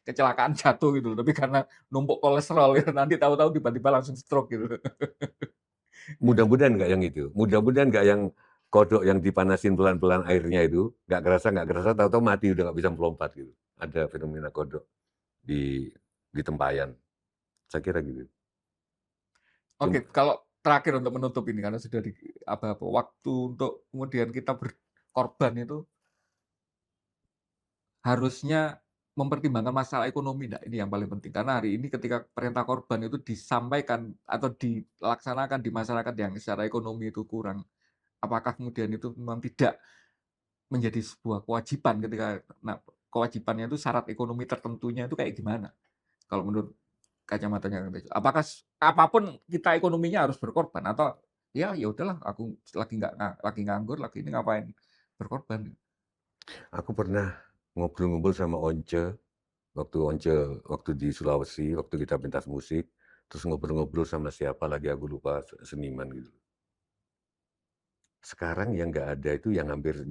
kecelakaan jatuh gitu, tapi karena numpuk kolesterol gitu. Nanti tahu-tahu tiba-tiba langsung stroke gitu. Mudah-mudahan nggak yang itu, mudah-mudahan nggak yang kodok yang dipanasin pelan-pelan airnya itu, nggak kerasa tahu-tahu mati udah nggak bisa melompat gitu. Ada fenomena kodok di tempayan, saya kira gitu. Cum Oke, kalau terakhir untuk menutup ini karena sudah di apa-apa waktu untuk kemudian kita berkorban itu harusnya mempertimbangkan masalah ekonomi enggak? Ini yang paling penting. Karena hari ini ketika perintah korban itu disampaikan atau dilaksanakan di masyarakat yang secara ekonomi itu kurang, apakah kemudian itu memang tidak menjadi sebuah kewajiban ketika kewajibannya itu syarat ekonomi tertentunya itu kayak gimana? Kalau menurut kacamatanya Kang Tejo. Apakah apapun kita ekonominya harus berkorban atau ya ya udahlah aku lagi nganggur, lagi ini ngapain berkorban? aku pernah ngobrol-ngobrol sama Once, waktu di Sulawesi, waktu kita pentas musik, terus ngobrol-ngobrol sama siapa lagi aku lupa, seniman gitu. Sekarang yang nggak ada itu yang hampir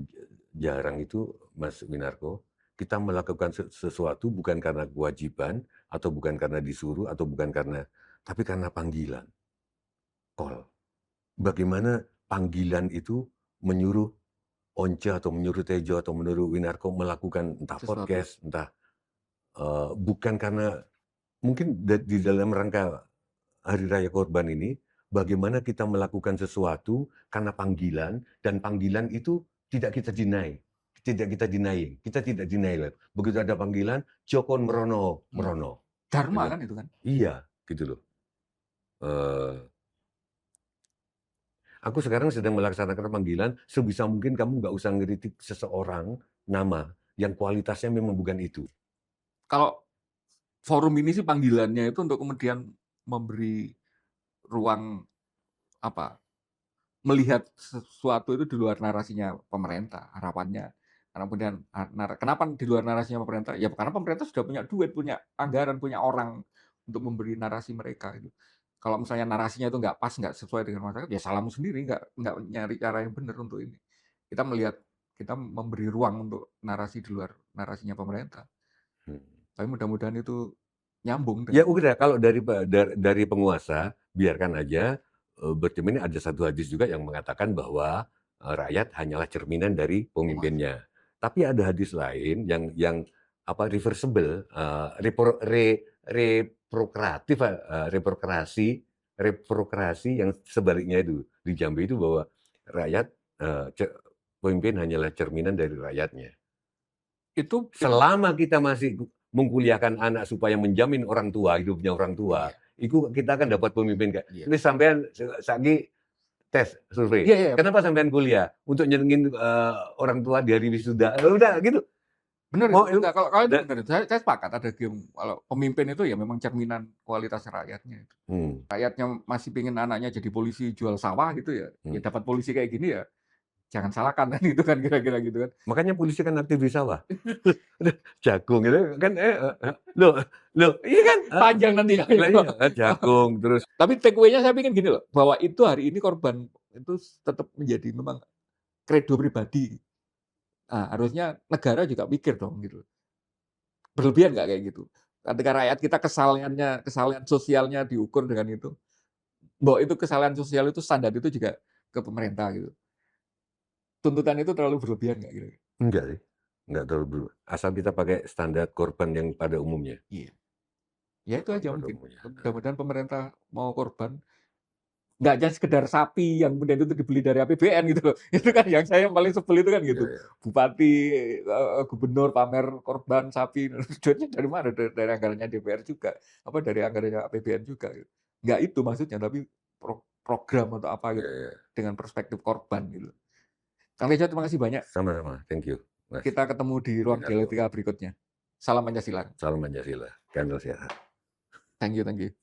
jarang itu, Mas Winarko, kita melakukan sesuatu bukan karena kewajiban, atau bukan karena disuruh, atau bukan karena tapi karena panggilan, call. Bagaimana panggilan itu menyuruh Once atau menyuruh Tejo atau menyuruh Winarko melakukan entah Sesuatu. podcast, entah, bukan karena mungkin di dalam rangka Hari Raya Korban ini, bagaimana kita melakukan sesuatu karena panggilan, dan panggilan itu tidak kita deny, tidak kita denying, kita tidak denial. Begitu ada panggilan, Jokon merono, Mmm. merono, Dharma gitu. kan itu kan? Iya, gitu loh. Aku sekarang sedang melaksanakan panggilan, sebisa mungkin kamu nggak usah ngeritik seseorang, nama, yang kualitasnya memang bukan itu. Kalau forum ini sih panggilannya itu untuk kemudian memberi ruang, apa, melihat sesuatu itu di luar narasinya pemerintah, harapannya. Karena kemudian kenapa di luar narasinya pemerintah? Ya karena pemerintah sudah punya duit, punya anggaran, punya orang untuk memberi narasi mereka gitu. Kalau misalnya narasinya itu nggak pas, nggak sesuai dengan masyarakat, ya salahmu sendiri, nggak nyari cara yang benar untuk ini. Kita melihat, kita memberi ruang untuk narasi di luar narasinya pemerintah. Hmm. Tapi mudah-mudahan itu nyambung Ya dengan udah, kalau dari penguasa, biarkan aja, bercermin. Ada satu hadis juga yang mengatakan bahwa, rakyat hanyalah cerminan dari penguasa. pemimpinnya. Tapi ada hadis lain yang apa, reversible, reprokratif, reprokrasi yang sebaliknya itu. Di Jambi itu bahwa rakyat, eee, ce pemimpin hanyalah cerminan dari rakyatnya. Itu Selama kita masih mengkuliahkan anak supaya menjamin orang tua, hidupnya orang tua, iya itu kita akan dapat pemimpin kayak iya. ini. Sampean saiki tes survei, Iya iya, kenapa sampean kuliah? Untuk nyenengin, orang tua di hari wisuda, udah gitu. bener itu. Mau il Enggak, kalau itu da bener itu. Saya sepakat ada game kalau pemimpin itu ya memang cerminan kualitas rakyatnya itu. hmm, Rakyatnya masih pengen anaknya jadi polisi jual sawah gitu ya, ya hmm. dapat polisi kayak gini ya jangan salahkan kan itu kan kira-kira gitu kan. Makanya polisi kan aktif di sawah. Jagung itu kan, loh loh, iya kan? Panjang nanti ya Lah itu. iya kan, jagung, terus Tapi take away-nya saya pikir gini loh, bahwa itu hari ini korban itu tetap menjadi memang kredo pribadi. Nah, harusnya negara juga pikir dong gitu. Berlebihan nggak kayak gitu? Ketika rakyat kita kesalahan sosialnya diukur dengan itu, bahwa itu kesalahan sosial itu standar itu juga ke pemerintah gitu. Tuntutan itu terlalu berlebihan nggak kira-kira? enggak sih, enggak terlalu asal kita pakai standar korban yang pada umumnya. Iya, ya itu aja Pada mungkin. umumnya. Mudah-mudahan pemerintah mau korban, nggak aja sekedar sapi yang kemudian itu dibeli dari APBN gitu loh. Itu kan yang saya paling sebel itu kan Iya gitu. iya. Bupati, gubernur pamer korban sapi, duitnya dari mana? Dari anggarannya DPR juga, apa dari anggarannya APBN juga gitu. Nggak itu maksudnya, tapi program atau apa Iya gitu, iya. dengan perspektif korban gitu. Kang Tejo terima kasih banyak. Sama-sama, thank you. Mas. Kita ketemu di ruang Winarto. dialektika berikutnya. Salam Pancasila. Salam Pancasila. Kandil sehat. Thank you, thank you.